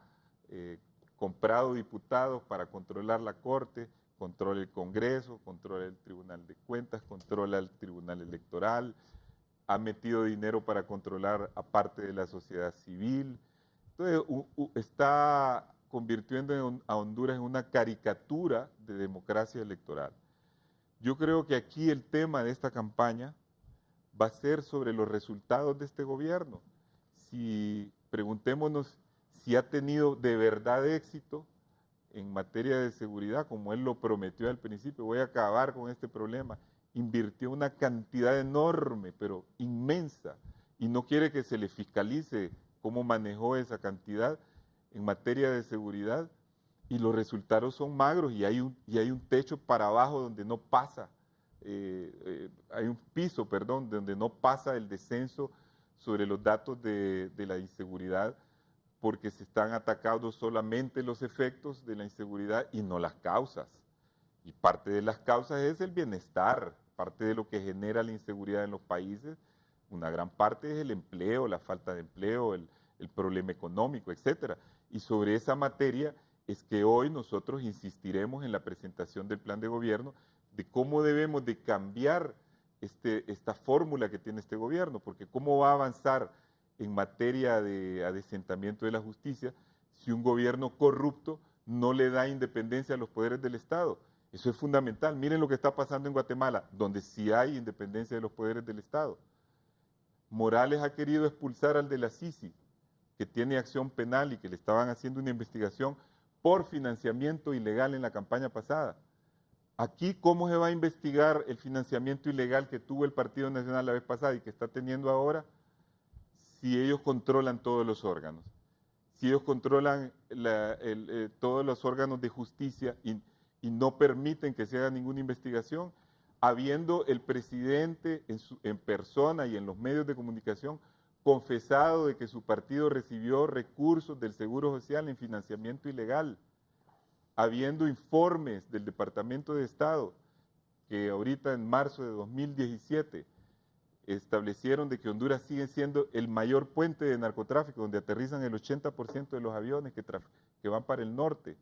comprado diputados para controlar la Corte, controla el Congreso, controla el Tribunal de Cuentas, controla el Tribunal Electoral, ha metido dinero para controlar a parte de la sociedad civil. Entonces, está convirtiendo a Honduras en una caricatura de democracia electoral. Yo creo que aquí el tema de esta campaña va a ser sobre los resultados de este gobierno. Preguntémonos si ha tenido de verdad éxito en materia de seguridad, como él lo prometió al principio, voy a acabar con este problema. Invirtió una cantidad enorme, pero inmensa, y no quiere que se le fiscalice cómo manejó esa cantidad en materia de seguridad, y los resultados son magros y hay un techo para abajo donde no pasa, hay un piso, perdón, donde no pasa el descenso sobre los datos de la inseguridad, porque se están atacando solamente los efectos de la inseguridad y no las causas. Y parte de las causas es el bienestar, parte de lo que genera la inseguridad en los países, una gran parte es el empleo, la falta de empleo, el problema económico, etc. Y sobre esa materia es que hoy nosotros insistiremos en la presentación del plan de gobierno de cómo debemos de cambiar esta fórmula que tiene este gobierno, porque cómo va a avanzar en materia de adesentamiento de la justicia si un gobierno corrupto no le da independencia a los poderes del Estado. Eso es fundamental. Miren lo que está pasando en Guatemala, donde sí hay independencia de los poderes del Estado. Morales ha querido expulsar al de la Sisi, que tiene acción penal y que le estaban haciendo una investigación por financiamiento ilegal en la campaña pasada. Aquí, ¿cómo se va a investigar el financiamiento ilegal que tuvo el Partido Nacional la vez pasada y que está teniendo ahora? Si ellos controlan todos los órganos, si ellos controlan todos los órganos de justicia y no permiten que se haga ninguna investigación, habiendo el presidente en persona y en los medios de comunicación confesado de que su partido recibió recursos del Seguro Social en financiamiento ilegal, habiendo informes del Departamento de Estado que ahorita en marzo de 2017 establecieron de que Honduras sigue siendo el mayor puente de narcotráfico, donde aterrizan el 80% de los aviones que van para el norte,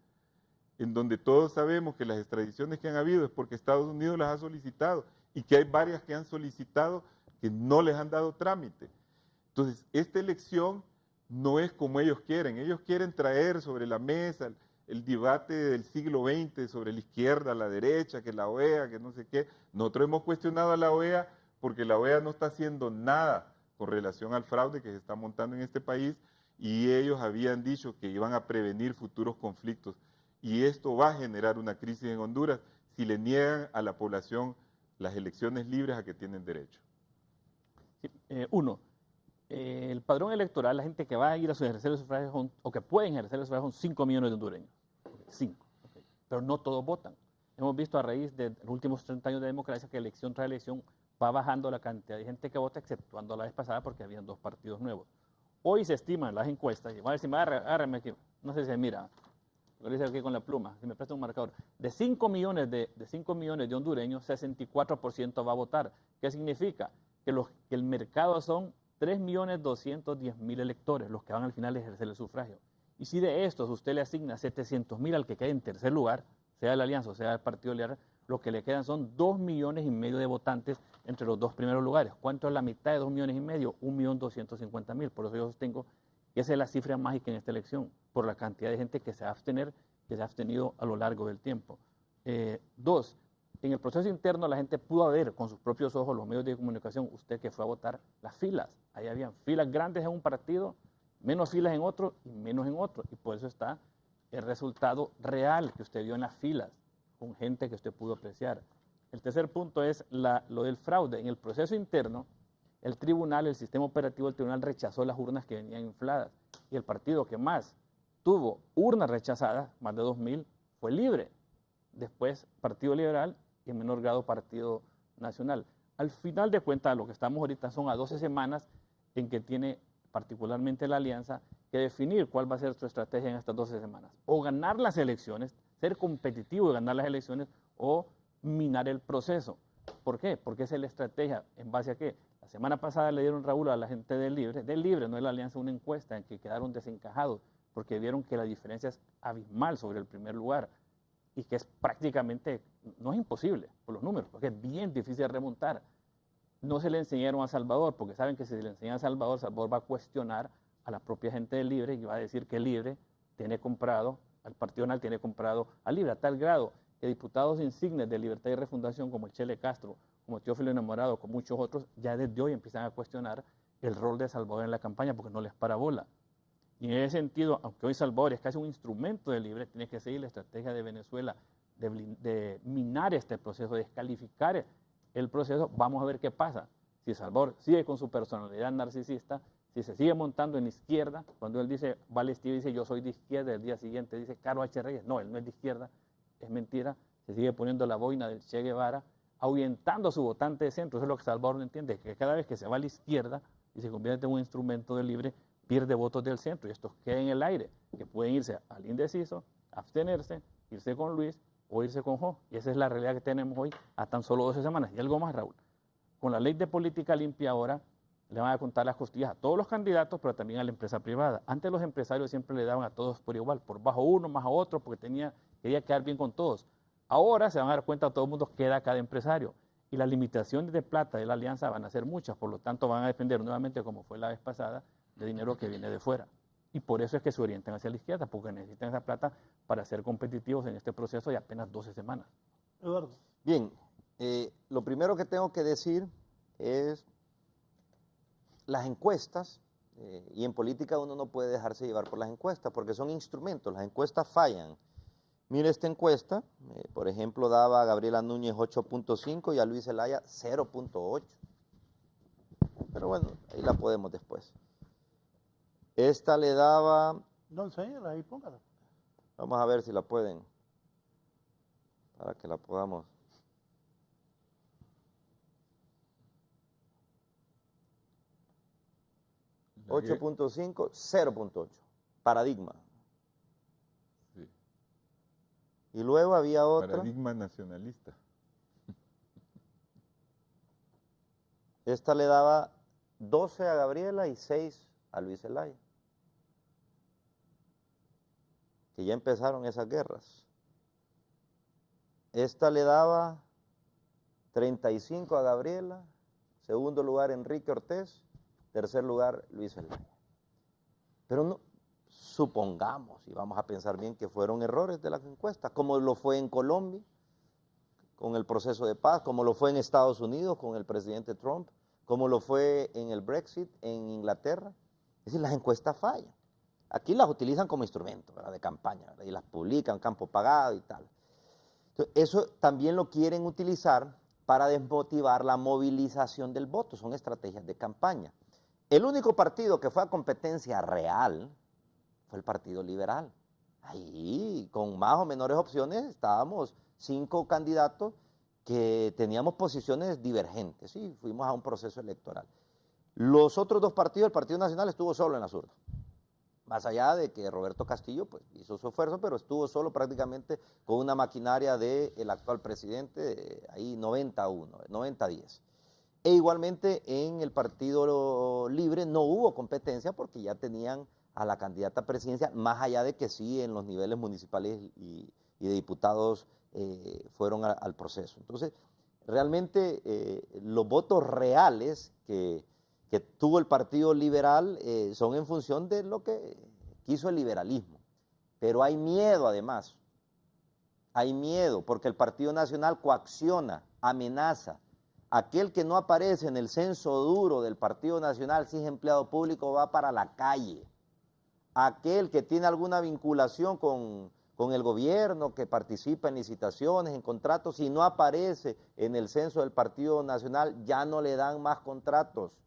en donde todos sabemos que las extradiciones que han habido es porque Estados Unidos las ha solicitado y que hay varias que han solicitado que no les han dado trámite. Entonces, esta elección no es como ellos quieren traer sobre la mesa el debate del siglo XX sobre la izquierda, la derecha, que la OEA, que no sé qué. Nosotros hemos cuestionado a la OEA porque la OEA no está haciendo nada con relación al fraude que se está montando en este país y ellos habían dicho que iban a prevenir futuros conflictos. Y esto va a generar una crisis en Honduras si le niegan a la población las elecciones libres a que tienen derecho. Sí, el padrón electoral, la gente que va a ir a ejercer el sufragio o que pueden ejercer el sufragio son 5 millones de hondureños. 5. Pero no todos votan. Hemos visto a raíz de los últimos 30 años de democracia que elección tras elección va bajando la cantidad de gente que vota, exceptuando la vez pasada porque habían 2 partidos nuevos. Hoy se estiman las encuestas, y van a decir, agárrame aquí, no sé si se mira, lo dice aquí con la pluma, si me presta un marcador, de 5 millones de hondureños, 64% va a votar. ¿Qué significa? Que el mercado son 3.210.000 electores, los que van al final a ejercer el sufragio. Y si de estos usted le asigna 700.000 al que quede en tercer lugar, sea la Alianza o sea el Partido Liberal, lo que le quedan son 2,5 millones de votantes entre los 2 primeros lugares. ¿Cuánto es la mitad de 2,5 millones? 1.250.000. Por eso yo sostengo que esa es la cifra mágica en esta elección, por la cantidad de gente que se va a abstener, que se ha abstenido a lo largo del tiempo. 2. En el proceso interno la gente pudo ver con sus propios ojos, los medios de comunicación, usted que fue a votar, las filas. Ahí habían filas grandes en un partido, menos filas en otro y menos en otro. Y por eso está el resultado real que usted vio en las filas, con gente que usted pudo apreciar. El tercer punto es lo del fraude. En el proceso interno, el tribunal, el sistema operativo del tribunal rechazó las urnas que venían infladas. Y el partido que más tuvo urnas rechazadas, más de 2,000, fue Libre. Después Partido Liberal y en menor grado Partido Nacional. Al final de cuentas, lo que estamos ahorita son a 12 semanas en que tiene particularmente la Alianza que definir cuál va a ser su estrategia en estas 12 semanas. O ganar las elecciones, ser competitivo y ganar las elecciones, o minar el proceso. ¿Por qué? Porque esa es la estrategia. ¿En base a qué? La semana pasada le dieron, Raúl, a la gente del Libre, no de la Alianza, una encuesta en que quedaron desencajados porque vieron que la diferencia es abismal sobre el primer lugar y que es prácticamente, no es imposible por los números, porque es bien difícil de remontar. No se le enseñaron a Salvador, porque saben que si se le enseña a Salvador, Salvador va a cuestionar a la propia gente del Libre y va a decir que Libre tiene comprado, al Partido Nacional tiene comprado a Libre, a tal grado que diputados insignes de Libertad y Refundación, como el Chele Castro, como Teófilo Enamorado, como muchos otros, ya desde hoy empiezan a cuestionar el rol de Salvador en la campaña porque no les para bola. Y en ese sentido, aunque hoy Salvador es casi un instrumento de Libre, tiene que seguir la estrategia de Venezuela de minar este proceso, de descalificar el proceso. Vamos a ver qué pasa. Si Salvador sigue con su personalidad narcisista, si se sigue montando en la izquierda, cuando él dice, Vale Steve dice yo soy de izquierda, el día siguiente dice Caro H. Reyes, no, él no es de izquierda, es mentira, se sigue poniendo la boina del Che Guevara, ahuyentando a su votante de centro. Eso es lo que Salvador no entiende, que cada vez que se va a la izquierda y se convierte en un instrumento de Libre, pierde votos del centro y estos quedan en el aire, que pueden irse al indeciso, abstenerse, irse con Luis o irse con Jo. Y esa es la realidad que tenemos hoy a tan solo 12 semanas. Y algo más, Raúl. Con la ley de política limpia ahora le van a contar las costillas a todos los candidatos, pero también a la empresa privada. Antes los empresarios siempre le daban a todos por igual, por bajo uno, más a otro, porque quería quedar bien con todos. Ahora se van a dar cuenta, todo el mundo queda cada empresario. Y las limitaciones de plata de la alianza van a ser muchas, por lo tanto van a depender nuevamente, como fue la vez pasada, de dinero que viene de fuera. Y por eso es que se orientan hacia la izquierda, porque necesitan esa plata para ser competitivos en este proceso de apenas 12 semanas. Eduardo. Bien, lo primero que tengo que decir es las encuestas, y en política uno no puede dejarse llevar por las encuestas porque son instrumentos, las encuestas fallan. Mire esta encuesta, por ejemplo, daba a Gabriela Núñez 8.5 y a Luis Zelaya 0.8. Pero bueno, ahí la podemos después. Esta le daba... No, enséñala ahí, póngala. Vamos a ver si la pueden, para que la podamos... 8.5, 0.8. Paradigma. Sí. Y luego había otra. Paradigma nacionalista. Esta le daba 12 a Gabriela y 6 a Luis Zelaya. Que ya empezaron esas guerras. Esta le daba 35 a Gabriela, segundo lugar Enrique Ortiz, tercer lugar Luis Zelaya. Pero no, supongamos, y vamos a pensar bien, que fueron errores de las encuestas, como lo fue en Colombia, con el proceso de paz, como lo fue en Estados Unidos con el presidente Trump, como lo fue en el Brexit en Inglaterra. Es decir, las encuestas fallan. Aquí las utilizan como instrumento, ¿verdad?, de campaña, ¿verdad?, y las publican, campo pagado y tal. Entonces, eso también lo quieren utilizar para desmotivar la movilización del voto, son estrategias de campaña. El único partido que fue a competencia real fue el Partido Liberal. Ahí, con más o menores opciones, estábamos 5 candidatos que teníamos posiciones divergentes, ¿sí? Fuimos a un proceso electoral. Los otros 2 partidos, el Partido Nacional estuvo solo en las urnas. Más allá de que Roberto Castillo pues, hizo su esfuerzo, pero estuvo solo prácticamente con una maquinaria del actual presidente, ahí 90-10. E igualmente en el Partido Libre no hubo competencia porque ya tenían a la candidata presidencial, más allá de que sí en los niveles municipales y de diputados fueron al proceso. Entonces, realmente los votos reales que tuvo el Partido Liberal son en función de lo que quiso el liberalismo. Pero hay miedo además, hay miedo porque el Partido Nacional coacciona, amenaza. Aquel que no aparece en el censo duro del Partido Nacional, si es empleado público, va para la calle. Aquel que tiene alguna vinculación con el gobierno, que participa en licitaciones, en contratos, si no aparece en el censo del Partido Nacional, ya no le dan más contratos.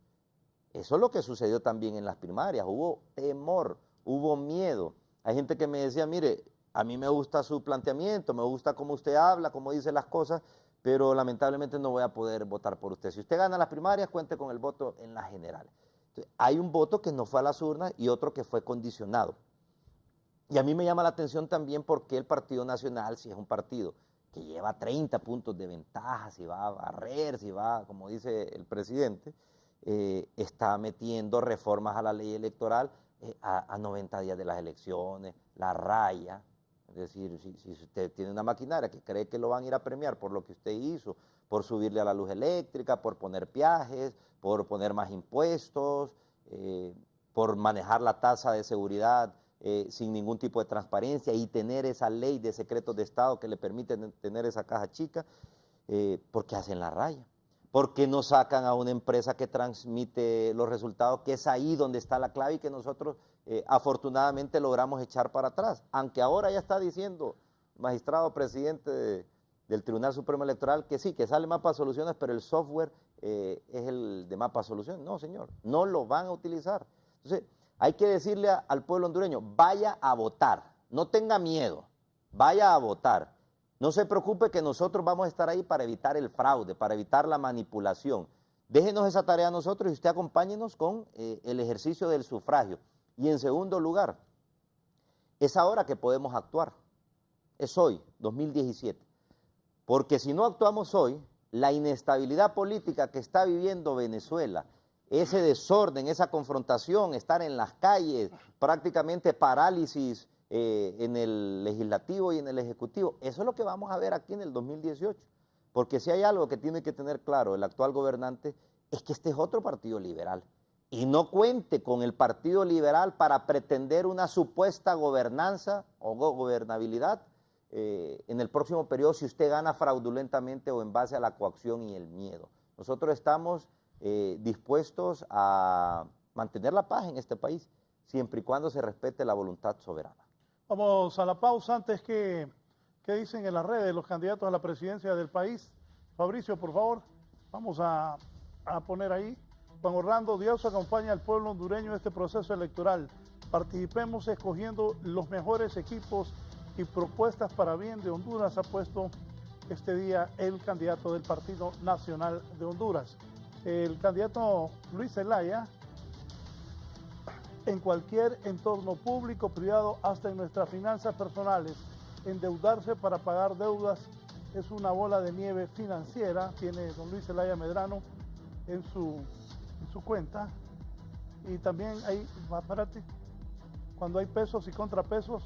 Eso es lo que sucedió también en las primarias. Hubo temor, hubo miedo. Hay gente que me decía, mire, a mí me gusta su planteamiento, me gusta cómo usted habla, cómo dice las cosas, pero lamentablemente no voy a poder votar por usted. Si usted gana las primarias, cuente con el voto en las generales. Entonces, hay un voto que no fue a las urnas y otro que fue condicionado. Y a mí me llama la atención también porque el Partido Nacional, si es un partido que lleva 30 puntos de ventaja, si va a barrer, si va, como dice el presidente, está metiendo reformas a la ley electoral a 90 días de las elecciones, la raya. Es decir, si usted tiene una maquinaria que cree que lo van a ir a premiar por lo que usted hizo, por subirle a la luz eléctrica, por poner peajes, por poner más impuestos, por manejar la tasa de seguridad sin ningún tipo de transparencia y tener esa ley de secretos de Estado que le permite tener esa caja chica, ¿por qué hacen la raya? ¿Por qué no sacan a una empresa que transmite los resultados, que es ahí donde está la clave y que nosotros afortunadamente logramos echar para atrás? Aunque ahora ya está diciendo el magistrado presidente del Tribunal Supremo Electoral que sí, que sale Mapa Soluciones, pero el software es el de Mapa Soluciones. No, señor, no lo van a utilizar. Entonces, hay que decirle al pueblo hondureño, vaya a votar, no tenga miedo, vaya a votar. No se preocupe que nosotros vamos a estar ahí para evitar el fraude, para evitar la manipulación. Déjenos esa tarea a nosotros y usted acompáñenos con el ejercicio del sufragio. Y en segundo lugar, es ahora que podemos actuar. Es hoy, 2017. Porque si no actuamos hoy, la inestabilidad política que está viviendo Venezuela, ese desorden, esa confrontación, estar en las calles, prácticamente parálisis en el legislativo y en el ejecutivo, eso es lo que vamos a ver aquí en el 2018. Porque si hay algo que tiene que tener claro el actual gobernante, es que este es otro partido liberal. Y no cuente con el Partido Liberal para pretender una supuesta gobernanza o gobernabilidad en el próximo periodo si usted gana fraudulentamente o en base a la coacción y el miedo. Nosotros estamos dispuestos a mantener la paz en este país, siempre y cuando se respete la voluntad soberana. Vamos a la pausa. Antes ¿qué dicen en las redes los candidatos a la presidencia del país? Fabricio, por favor, vamos a poner ahí. Juan Orlando, Dios acompaña al pueblo hondureño en este proceso electoral. Participemos escogiendo los mejores equipos y propuestas para bien de Honduras, ha puesto este día el candidato del Partido Nacional de Honduras. El candidato Luis Zelaya, en cualquier entorno público, privado, hasta en nuestras finanzas personales, endeudarse para pagar deudas es una bola de nieve financiera, tiene don Luis Zelaya Medrano en su cuenta. Y también hay, apárate, cuando hay pesos y contrapesos,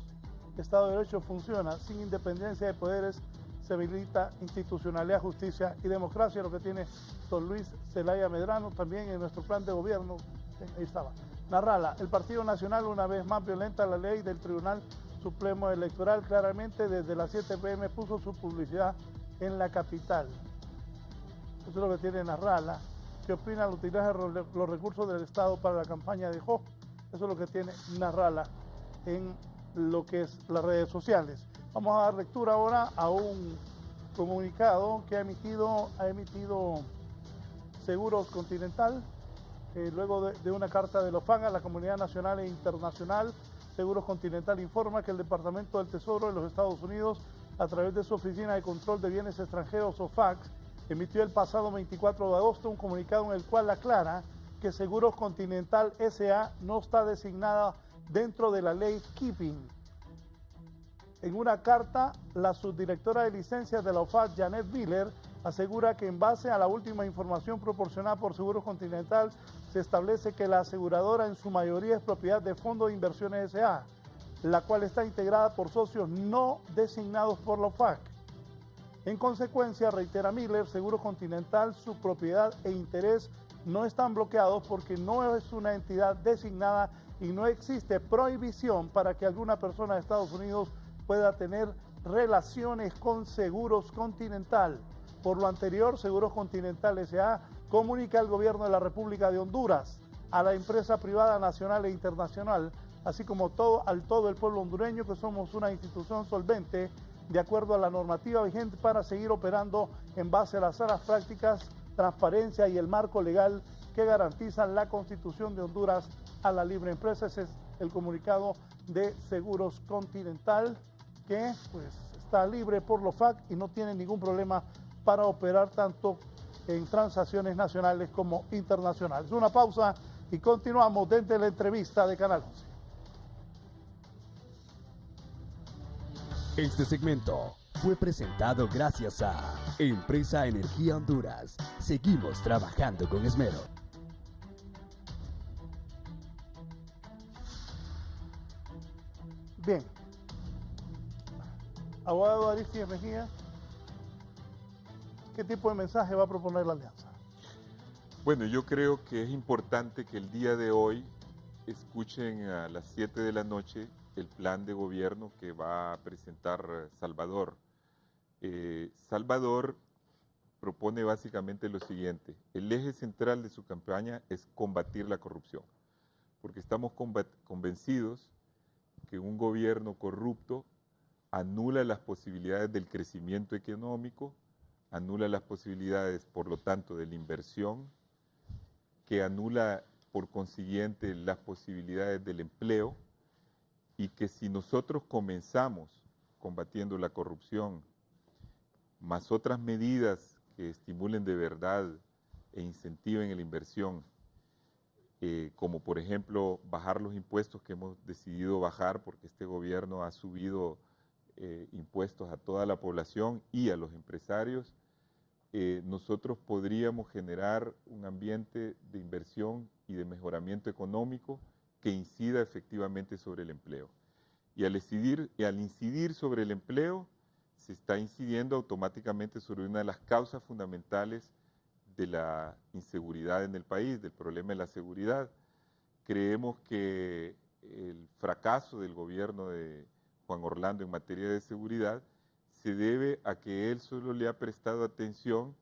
Estado de Derecho funciona, sin independencia de poderes se habilita institucionalidad, justicia y democracia, lo que tiene don Luis Zelaya Medrano también en nuestro plan de gobierno. Ahí estaba. Narrala, el Partido Nacional una vez más violenta la ley del Tribunal Supremo Electoral, claramente desde las 7 p.m. puso su publicidad en la capital. Eso es lo que tiene Narrala. ¿Qué opina al utilizar los recursos del Estado para la campaña de Jo? Eso es lo que tiene Narrala en lo que es las redes sociales. Vamos a dar lectura ahora a un comunicado que ha emitido Seguros Continental, luego de una carta de la OFAC a la comunidad nacional e internacional. Seguros Continental informa que el Departamento del Tesoro de los Estados Unidos, a través de su Oficina de Control de Bienes Extranjeros, OFAC, emitió el pasado 24 de agosto un comunicado en el cual aclara que Seguros Continental S.A. no está designada dentro de la ley Keeping. En una carta, la subdirectora de licencias de la OFAC, Janet Miller, asegura que en base a la última información proporcionada por Seguros Continental, se establece que la aseguradora en su mayoría es propiedad de Fondo de Inversiones S.A., la cual está integrada por socios no designados por la OFAC. En consecuencia, reitera Miller, Seguros Continental, su propiedad e interés no están bloqueados porque no es una entidad designada y no existe prohibición para que alguna persona de Estados Unidos pueda tener relaciones con Seguros Continental. Por lo anterior, Seguros Continental S.A. comunica al gobierno de la República de Honduras, a la empresa privada nacional e internacional, así como todo el pueblo hondureño, que somos una institución solvente de acuerdo a la normativa vigente para seguir operando en base a las sanas prácticas, transparencia y el marco legal que garantizan la Constitución de Honduras a la libre empresa. Ese es el comunicado de Seguros Continental, que pues está libre por la OFAC y no tiene ningún problema para operar tanto en transacciones nacionales como internacionales. Una pausa y continuamos dentro de la entrevista de Canal 11. Este segmento fue presentado gracias a Empresa Energía Honduras. Seguimos trabajando con esmero. Bien. Abogado Aristides Mejía, ¿qué tipo de mensaje va a proponer la alianza? Bueno, yo creo que es importante que el día de hoy escuchen a las 7 de la noche el plan de gobierno que va a presentar Salvador. Salvador propone básicamente lo siguiente: el eje central de su campaña es combatir la corrupción, porque estamos convencidos que un gobierno corrupto anula las posibilidades del crecimiento económico, anula las posibilidades, por lo tanto, de la inversión, que anula, por consiguiente, las posibilidades del empleo, y que si nosotros comenzamos combatiendo la corrupción, más otras medidas que estimulen de verdad e incentiven la inversión, como por ejemplo bajar los impuestos que hemos decidido bajar, porque este gobierno ha subido impuestos a toda la población y a los empresarios, nosotros podríamos generar un ambiente de inversión y de mejoramiento económico que incida efectivamente sobre el empleo. Y al incidir sobre el empleo, se está incidiendo automáticamente sobre una de las causas fundamentales de la inseguridad en el país, del problema de la seguridad. Creemos que el fracaso del gobierno de Juan Orlando en materia de seguridad se debe a que él solo le ha prestado atención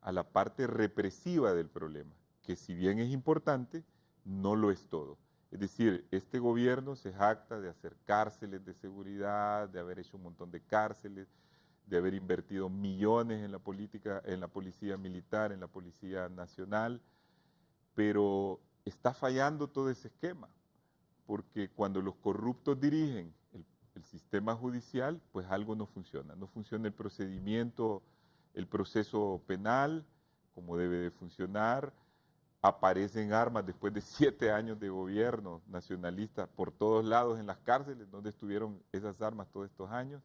a la parte represiva del problema, que si bien es importante, no lo es todo. Es decir, este gobierno se jacta de hacer cárceles de seguridad, de haber hecho un montón de cárceles, de haber invertido millones en la política, en la policía militar, en la policía nacional, pero está fallando todo ese esquema, porque cuando los corruptos dirigen el sistema judicial, pues algo no funciona. No funciona el procedimiento, el proceso penal como debe de funcionar. Aparecen armas después de 7 años de gobierno nacionalista por todos lados en las cárceles, donde estuvieron esas armas todos estos años.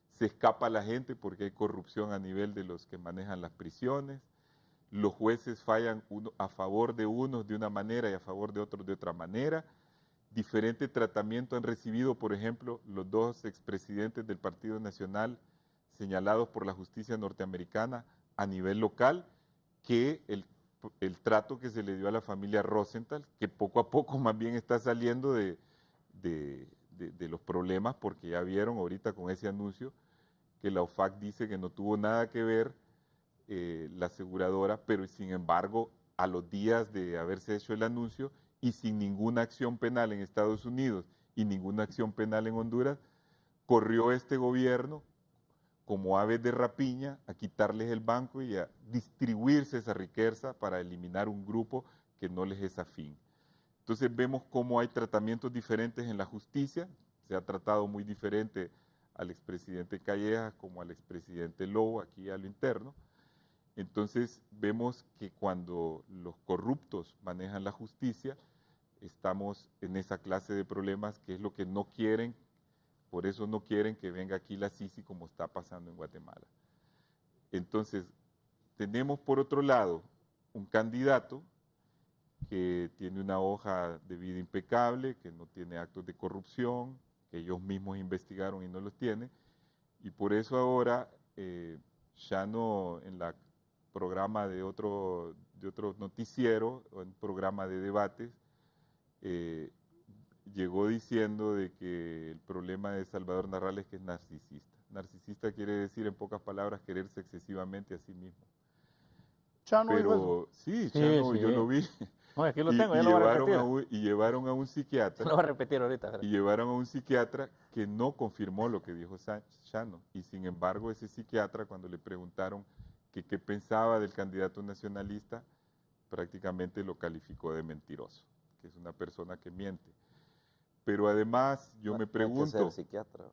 Se escapa la gente porque hay corrupción a nivel de los que manejan las prisiones. Los jueces fallan a favor de unos de una manera y a favor de otros de otra manera. Diferente tratamiento han recibido, por ejemplo, los 2 expresidentes del Partido Nacional señalados por la justicia norteamericana a nivel local, que el trato que se le dio a la familia Rosenthal, que poco a poco más bien está saliendo de los problemas, porque ya vieron ahorita con ese anuncio que la OFAC dice que no tuvo nada que ver la aseguradora, pero sin embargo, a los días de haberse hecho el anuncio y sin ninguna acción penal en Estados Unidos y ninguna acción penal en Honduras, corrió este gobierno como aves de rapiña a quitarles el banco y a distribuirse esa riqueza para eliminar un grupo que no les es afín. Entonces vemos cómo hay tratamientos diferentes en la justicia. Se ha tratado muy diferente al expresidente Callejas como al expresidente Lobo aquí a lo interno. Entonces vemos que cuando los corruptos manejan la justicia, estamos en esa clase de problemas que es lo que no quieren. Por eso no quieren que venga aquí la Sisi como está pasando en Guatemala. Entonces, tenemos por otro lado un candidato que tiene una hoja de vida impecable, que no tiene actos de corrupción, que ellos mismos investigaron y no los tiene, y por eso ahora Chano en el programa de otro noticiero, o en programa de debates, llegó diciendo de que el problema de Salvador Narrala es que es narcisista. Narcisista quiere decir, en pocas palabras, quererse excesivamente a sí mismo. Chano, pero sí, Chano, sí. Yo lo vi. No, aquí lo tengo, ya lo voy a repetir. Y llevaron a un psiquiatra. Lo voy a repetir ahorita. ¿Verdad? Y llevaron a un psiquiatra que no confirmó lo que dijo Chano. Y sin embargo, ese psiquiatra, cuando le preguntaron que qué pensaba del candidato nacionalista, prácticamente lo calificó de mentiroso, que es una persona que miente. Pero además, yo me pregunto... No hay que ser psiquiatra.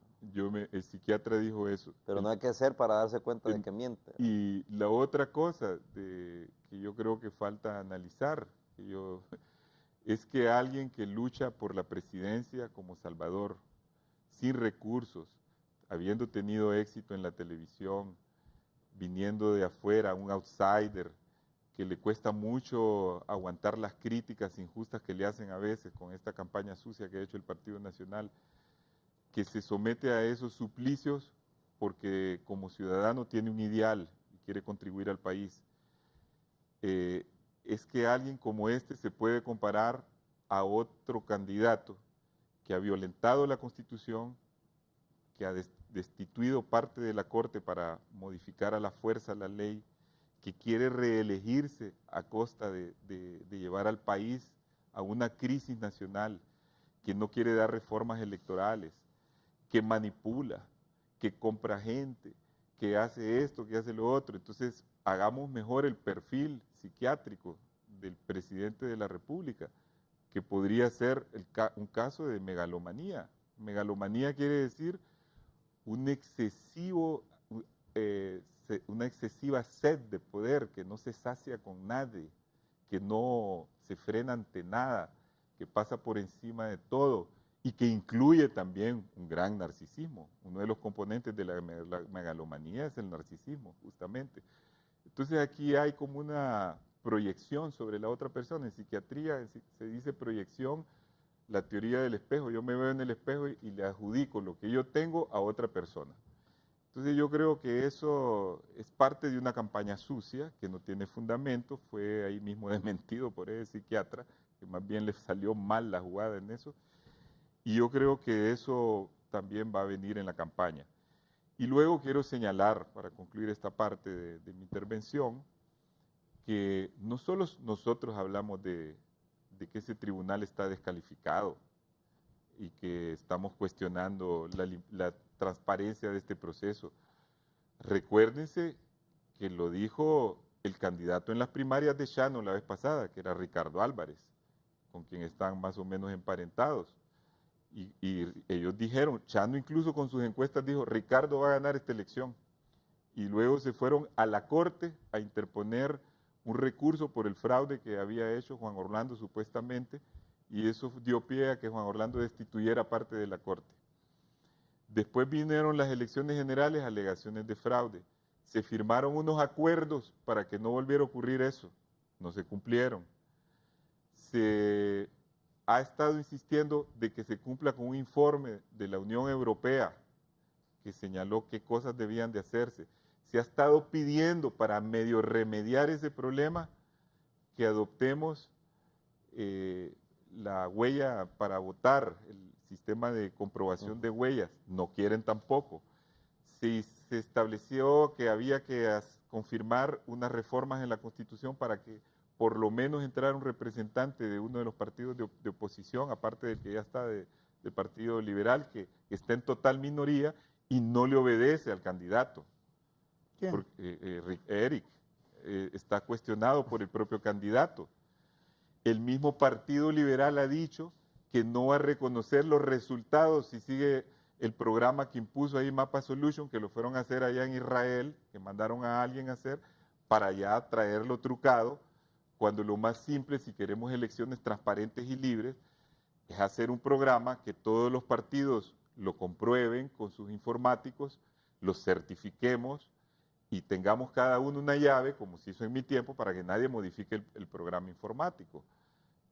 El psiquiatra dijo eso. Pero no hay que ser para darse cuenta de que miente. Y la otra cosa que yo creo que falta analizar, es que alguien que lucha por la presidencia como Salvador, sin recursos, habiendo tenido éxito en la televisión, viniendo de afuera, un outsider, que le cuesta mucho aguantar las críticas injustas que le hacen a veces con esta campaña sucia que ha hecho el Partido Nacional, que se somete a esos suplicios porque como ciudadano tiene un ideal y quiere contribuir al país. Es que alguien como este se puede comparar a otro candidato que ha violentado la Constitución, que ha destituido parte de la Corte para modificar a la fuerza la ley, que quiere reelegirse a costa de llevar al país a una crisis nacional, que no quiere dar reformas electorales, que manipula, que compra gente, que hace esto, que hace lo otro. Entonces, hagamos mejor el perfil psiquiátrico del presidente de la República, que podría ser un caso de megalomanía. Megalomanía quiere decir una excesiva sed de poder que no se sacia con nadie, que no se frena ante nada, que pasa por encima de todo y que incluye también un gran narcisismo. Uno de los componentes de la megalomanía es el narcisismo, justamente. Entonces aquí hay como una proyección sobre la otra persona. En psiquiatría se dice proyección, la teoría del espejo. Yo me veo en el espejo y le adjudico lo que yo tengo a otra persona. Entonces yo creo que eso es parte de una campaña sucia que no tiene fundamento, fue ahí mismo desmentido por ese psiquiatra, que más bien le salió mal la jugada en eso, y yo creo que eso también va a venir en la campaña. Y luego quiero señalar, para concluir esta parte de mi intervención, que no solo nosotros hablamos de que ese tribunal está descalificado y que estamos cuestionando la transparencia de este proceso. Recuérdense que lo dijo el candidato en las primarias de Chano la vez pasada, que era Ricardo Álvarez, con quien están más o menos emparentados. Y ellos dijeron, Chano incluso con sus encuestas dijo, Ricardo va a ganar esta elección. Y luego se fueron a la corte a interponer un recurso por el fraude que había hecho Juan Orlando supuestamente, y eso dio pie a que Juan Orlando destituyera parte de la corte. Después vinieron las elecciones generales, alegaciones de fraude. Se firmaron unos acuerdos para que no volviera a ocurrir eso. No se cumplieron. Se ha estado insistiendo de que se cumpla con un informe de la Unión Europea que señaló qué cosas debían de hacerse. Se ha estado pidiendo para medio remediar ese problema que adoptemos la huella para votar, el sistema de comprobación de huellas. No quieren tampoco. Se estableció que había que confirmar unas reformas en la Constitución para que por lo menos entrara un representante de uno de los partidos de oposición, aparte del que ya está del Partido Liberal, que está en total minoría y no le obedece al candidato. ¿Quién? Porque, Eric está cuestionado por el propio candidato. El mismo Partido Liberal ha dicho que no va a reconocer los resultados si sigue el programa que impuso ahí Mapa Solution, que lo fueron a hacer allá en Israel, que mandaron a alguien a hacer, para ya traerlo trucado, cuando lo más simple, si queremos elecciones transparentes y libres, es hacer un programa que todos los partidos lo comprueben con sus informáticos, los certifiquemos y tengamos cada uno una llave, como se hizo en mi tiempo, para que nadie modifique el programa informático.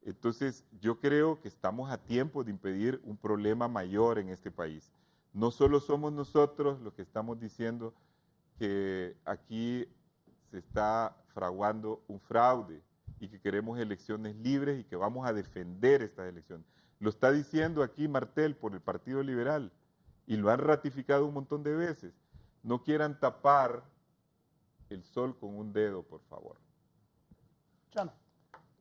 Entonces, yo creo que estamos a tiempo de impedir un problema mayor en este país. No solo somos nosotros los que estamos diciendo que aquí se está fraguando un fraude y que queremos elecciones libres y que vamos a defender estas elecciones. Lo está diciendo aquí Martel por el Partido Liberal y lo han ratificado un montón de veces. No quieran tapar el sol con un dedo, por favor. Chano.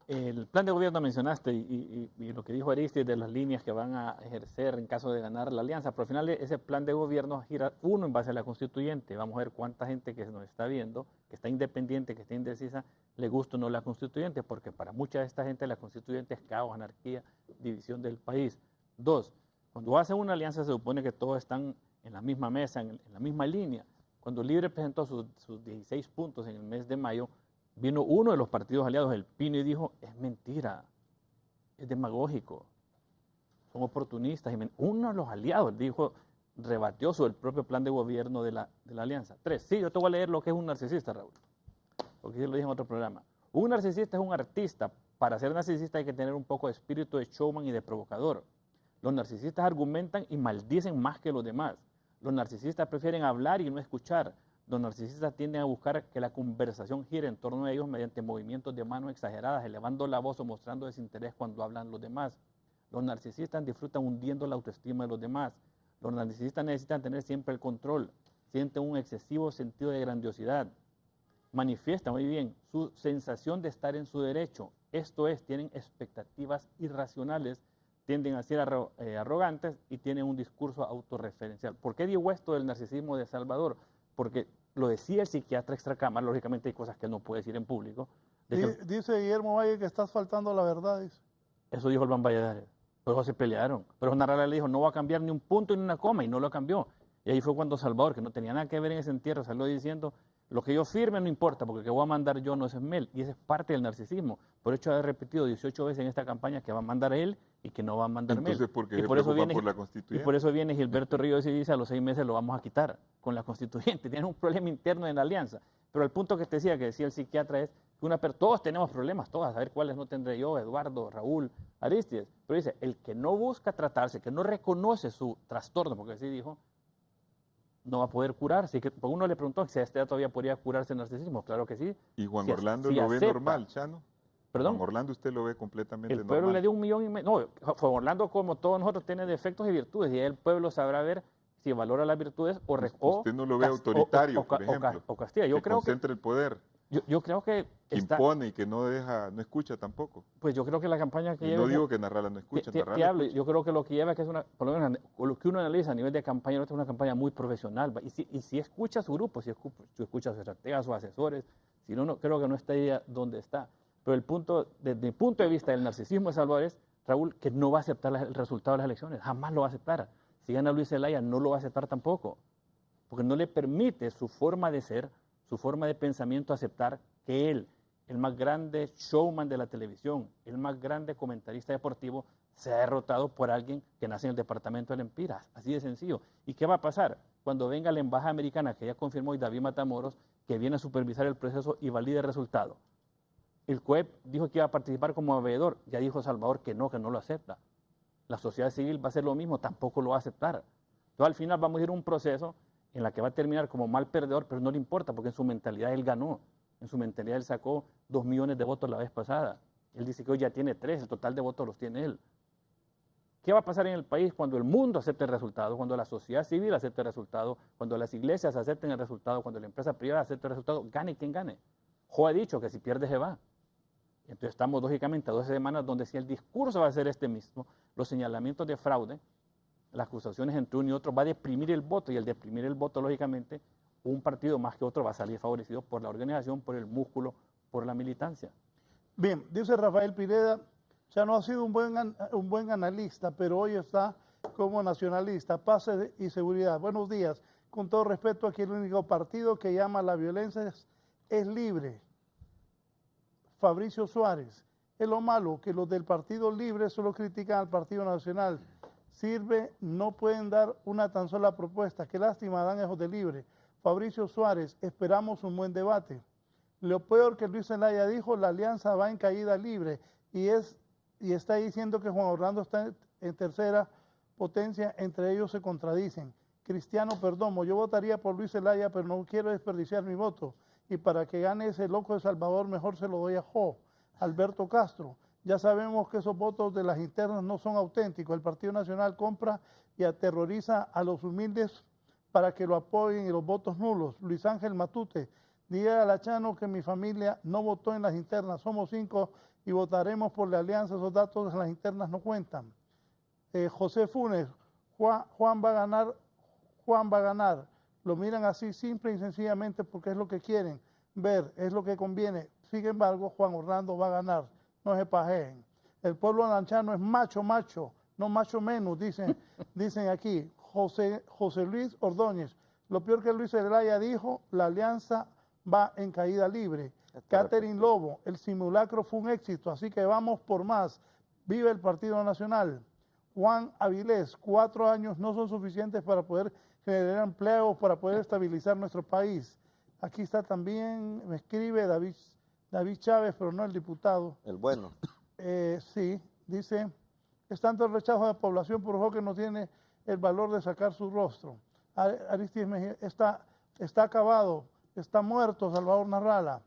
El plan de gobierno mencionaste y lo que dijo Aristides de las líneas que van a ejercer en caso de ganar la alianza, pero al final ese plan de gobierno gira uno en base a la constituyente. Vamos a ver cuánta gente que nos está viendo, que está independiente, que está indecisa, le gusta o no la constituyente, porque para mucha de esta gente la constituyente es caos, anarquía, división del país. Dos, cuando hacen una alianza se supone que todos están en la misma mesa, en la misma línea. Cuando Libre presentó sus 16 puntos en el mes de mayo, vino uno de los partidos aliados, el Pino, y dijo, es mentira, es demagógico, son oportunistas. Uno de los aliados dijo, rebatió sobre el propio plan de gobierno de la alianza. 3, sí, yo te voy a leer lo que es un narcisista, Raúl, porque yo lo dije en otro programa. Un narcisista es un artista. Para ser narcisista hay que tener un poco de espíritu de showman y de provocador. Los narcisistas argumentan y maldicen más que los demás. Los narcisistas prefieren hablar y no escuchar. Los narcisistas tienden a buscar que la conversación gire en torno a ellos mediante movimientos de manos exageradas, elevando la voz o mostrando desinterés cuando hablan los demás. Los narcisistas disfrutan hundiendo la autoestima de los demás. Los narcisistas necesitan tener siempre el control, sienten un excesivo sentido de grandiosidad. Manifiestan muy bien su sensación de estar en su derecho, esto es, tienen expectativas irracionales, tienden a ser arrogantes y tienen un discurso autorreferencial. ¿Por qué digo esto del narcisismo de Salvador? Porque lo decía el psiquiatra extracámara, lógicamente hay cosas que no puede decir en público. Dice Guillermo Valle que estás faltando a la verdad, dice. Eso dijo el Ban Valladares, pero se pelearon. Pero Narrala le dijo, no va a cambiar ni un punto ni una coma, y no lo cambió. Y ahí fue cuando Salvador, que no tenía nada que ver en ese entierro, salió diciendo, lo que yo firme no importa, porque el que voy a mandar yo no es Mel, y esa es parte del narcisismo. Por hecho, ha repetido 18 veces en esta campaña que va a mandar él y que no va a mandar Mel. Entonces, ¿por qué y se por eso preocupa viene, por la constituyente? Y por eso viene Gilberto Ríos y dice, a los 6 meses lo vamos a quitar con la constituyente. Tienen un problema interno en la alianza. Pero el punto que te decía, que decía el psiquiatra, es que todos tenemos problemas, todas, a ver cuáles no tendré yo, Eduardo, Raúl, Aristides. Pero dice, el que no busca tratarse, que no reconoce su trastorno, porque así dijo, no va a poder curarse. Y que, porque uno le preguntó si este todavía podría curarse el narcisismo. Claro que sí. ¿Y Juan Orlando lo ve normal, Chano? ¿Perdón? Juan Orlando usted lo ve completamente normal. El pueblo le dio 1,5 millones. No, Juan Orlando, como todos nosotros, tiene defectos y virtudes. Y el pueblo sabrá ver si valora las virtudes o... Usted no lo ve autoritario, por ejemplo. O castiga. Yo creo concentra el poder. Yo creo que impone y que no escucha tampoco. Pues yo creo que la campaña que lleva... No digo que Narrala no escucha, yo creo que lo que lleva es que es por lo menos lo que uno analiza a nivel de campaña, es una campaña muy profesional. Y si escucha a su grupo, si escucha a sus estrategas, a sus asesores, si no, creo que no estaría donde está. Pero desde el punto de vista del narcisismo de Salvador es, Raúl, que no va a aceptar el resultado de las elecciones, jamás lo va a aceptar. Si gana Luis Zelaya, no lo va a aceptar tampoco, porque no le permite su forma de ser, su forma de pensamiento aceptar que él, el más grande showman de la televisión, el más grande comentarista deportivo, sea derrotado por alguien que nace en el departamento del Empira. Así de sencillo. ¿Y qué va a pasar? Cuando venga la embajada americana, que ya confirmó, y David Matamoros, que viene a supervisar el proceso y valide el resultado. El COEP dijo que iba a participar como veedor, ya dijo Salvador que no lo acepta. La sociedad civil va a hacer lo mismo, tampoco lo va a aceptar. Entonces al final vamos a ir a un proceso en la que va a terminar como mal perdedor, pero no le importa, porque en su mentalidad él ganó. En su mentalidad él sacó 2 millones de votos la vez pasada. Él dice que hoy ya tiene 3, el total de votos los tiene él. ¿Qué va a pasar en el país cuando el mundo acepte el resultado, cuando la sociedad civil acepte el resultado, cuando las iglesias acepten el resultado, cuando la empresa privada acepte el resultado? Gane quien gane. Jo ha dicho que si pierde se va. Entonces estamos lógicamente a 12 semanas donde si el discurso va a ser este mismo, los señalamientos de fraude, las acusaciones entre uno y otro, va a deprimir el voto, y al deprimir el voto, lógicamente, un partido más que otro va a salir favorecido por la organización, por el músculo, por la militancia. Bien, dice Rafael Pineda, ya no ha sido un buen analista, pero hoy está como nacionalista. Paz y seguridad. Buenos días. Con todo respeto, aquí el único partido que llama a la violencia es Libre. Fabricio Suárez. Es lo malo, que los del Partido Libre solo critican al Partido Nacional. Sirve, no pueden dar una tan sola propuesta. Qué lástima dan esos de Libre. Fabricio Suárez, esperamos un buen debate. Lo peor que Luis Zelaya dijo, la alianza va en caída libre y está diciendo que Juan Orlando está en tercera potencia, entre ellos se contradicen. Cristiano Perdomo, yo votaría por Luis Zelaya, pero no quiero desperdiciar mi voto. Y para que gane ese loco de Salvador, mejor se lo doy a Jo. Alberto Castro, ya sabemos que esos votos de las internas no son auténticos. El Partido Nacional compra y aterroriza a los humildes para que lo apoyen, y los votos nulos. Luis Ángel Matute, diga a la Chano que mi familia no votó en las internas, somos 5 y votaremos por la alianza, esos datos en las internas no cuentan. José Funes, Juan va a ganar, lo miran así simple y sencillamente porque es lo que quieren ver, es lo que conviene. Sin embargo, Juan Orlando va a ganar, no se pajeen. El pueblo lanchano es macho, no macho menos, dicen aquí. José Luis Ordóñez, lo peor que Luis Zelaya dijo, la alianza va en caída libre. Catherine Lobo, el simulacro fue un éxito, así que vamos por más. Vive el Partido Nacional. Juan Avilés, 4 años no son suficientes para poder generar empleos, para poder estabilizar nuestro país. Aquí está también, me escribe David Chávez, pero no el diputado. El bueno. Sí, dice, es tanto el rechazo de la población por ojo que no tiene el valor de sacar su rostro. Aristides Mejía, está acabado, está muerto Salvador Narrala.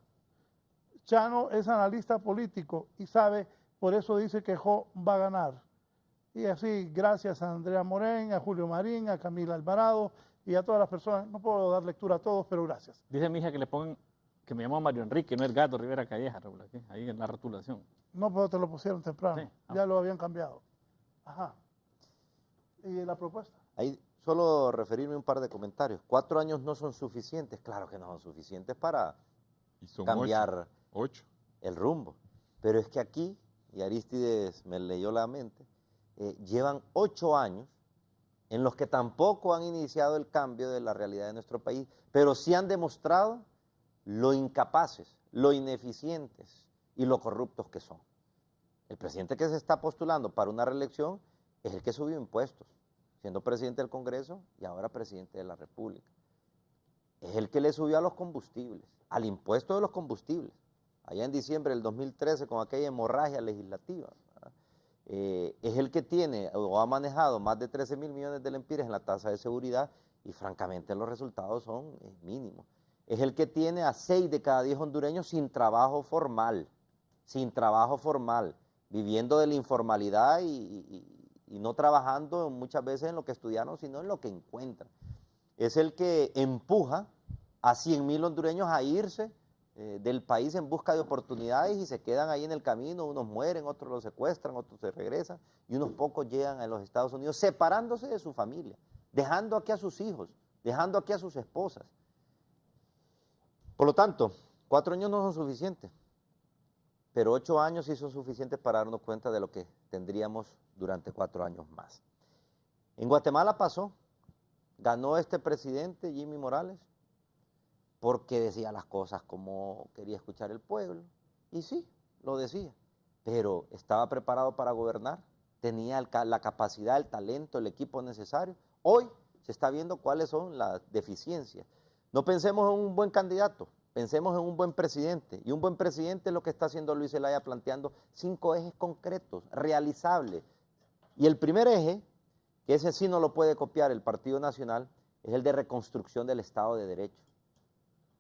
Chano es analista político y sabe, por eso dice que Jo va a ganar. Y así, gracias a Andrea Morén, a Julio Marín, a Camila Alvarado y a todas las personas. No puedo dar lectura a todos, pero gracias. Dice mi hija que le pongan, que me llamo Mario Enrique, no el Gato Rivera Calleja, Raúl, aquí, ahí en la rotulación. No, pero te lo pusieron temprano, sí. Ya lo habían cambiado. Ajá. ¿Y la propuesta? Ahí solo referirme a un par de comentarios. 4 años no son suficientes, claro que no son suficientes para cambiar 8. el rumbo. Pero es que aquí, y Aristides me leyó la mente, llevan 8 años en los que tampoco han iniciado el cambio de la realidad de nuestro país, pero sí han demostrado lo incapaces, lo ineficientes y lo corruptos que son. El presidente que se está postulando para una reelección es el que subió impuestos, siendo presidente del Congreso y ahora presidente de la República. Es el que le subió a los combustibles, al impuesto de los combustibles, allá en diciembre del 2013 con aquella hemorragia legislativa. Es el que tiene o ha manejado más de 13.000 millones de lempiras en la tasa de seguridad y francamente los resultados son mínimos. Es el que tiene a 6 de cada 10 hondureños sin trabajo formal, viviendo de la informalidad y y no trabajando muchas veces en lo que estudiaron, sino en lo que encuentran. Es el que empuja a 100.000 hondureños a irse del país en busca de oportunidades y se quedan ahí en el camino, unos mueren, otros los secuestran, otros se regresan y unos pocos llegan a los Estados Unidos separándose de su familia, dejando aquí a sus hijos, dejando aquí a sus esposas. Por lo tanto, 4 años no son suficientes, pero 8 años sí son suficientes para darnos cuenta de lo que tendríamos durante 4 años más. En Guatemala pasó, ganó este presidente, Jimmy Morales, porque decía las cosas como quería escuchar el pueblo, y sí, lo decía, pero estaba preparado para gobernar, tenía la capacidad, el talento, el equipo necesario. Hoy se está viendo cuáles son las deficiencias. No pensemos en un buen candidato, pensemos en un buen presidente, y un buen presidente es lo que está haciendo Luis Zelaya, planteando 5 ejes concretos, realizables, y el primer eje, que ese sí no lo puede copiar el Partido Nacional, es el de reconstrucción del Estado de Derecho,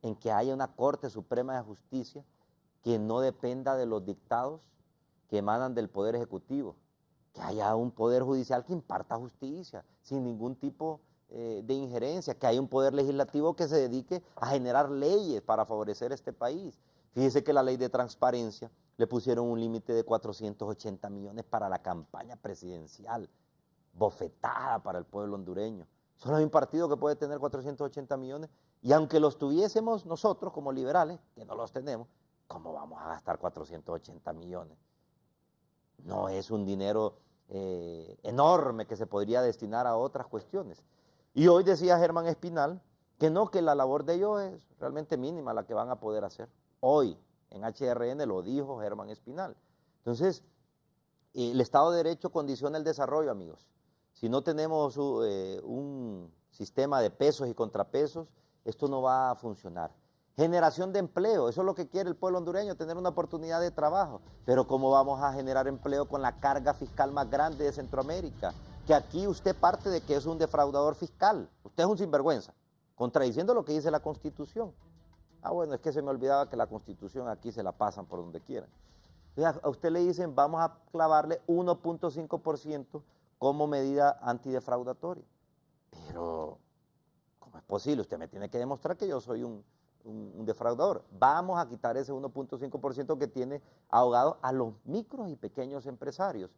en que haya una Corte Suprema de Justicia que no dependa de los dictados que emanan del Poder Ejecutivo, que haya un Poder Judicial que imparta justicia sin ningún tipo de injerencia, que haya un Poder Legislativo que se dedique a generar leyes para favorecer este país. Fíjese que la ley de transparencia le pusieron un límite de 480 millones para la campaña presidencial, bofetada para el pueblo hondureño. Solo hay un partido que puede tener 480 millones y aunque los tuviésemos nosotros como liberales, que no los tenemos, ¿cómo vamos a gastar 480 millones? No es un dinero enorme que se podría destinar a otras cuestiones. Y hoy decía Germán Espinal que no, que la labor de ellos es realmente mínima la que van a poder hacer. Hoy en HRN lo dijo Germán Espinal. Entonces, el Estado de Derecho condiciona el desarrollo, amigos. Si no tenemos un sistema de pesos y contrapesos, esto no va a funcionar. Generación de empleo, eso es lo que quiere el pueblo hondureño, tener una oportunidad de trabajo. Pero ¿cómo vamos a generar empleo con la carga fiscal más grande de Centroamérica? Que aquí usted parte de que es un defraudador fiscal, usted es un sinvergüenza, contradiciendo lo que dice la Constitución. Ah, bueno, es que se me olvidaba que la Constitución aquí se la pasan por donde quieran. A usted le dicen, vamos a clavarle 1.5% como medida antidefraudatoria. Pero, ¿cómo es posible? Usted me tiene que demostrar que yo soy un defraudador. Vamos a quitar ese 1.5% que tiene ahogado a los micros y pequeños empresarios.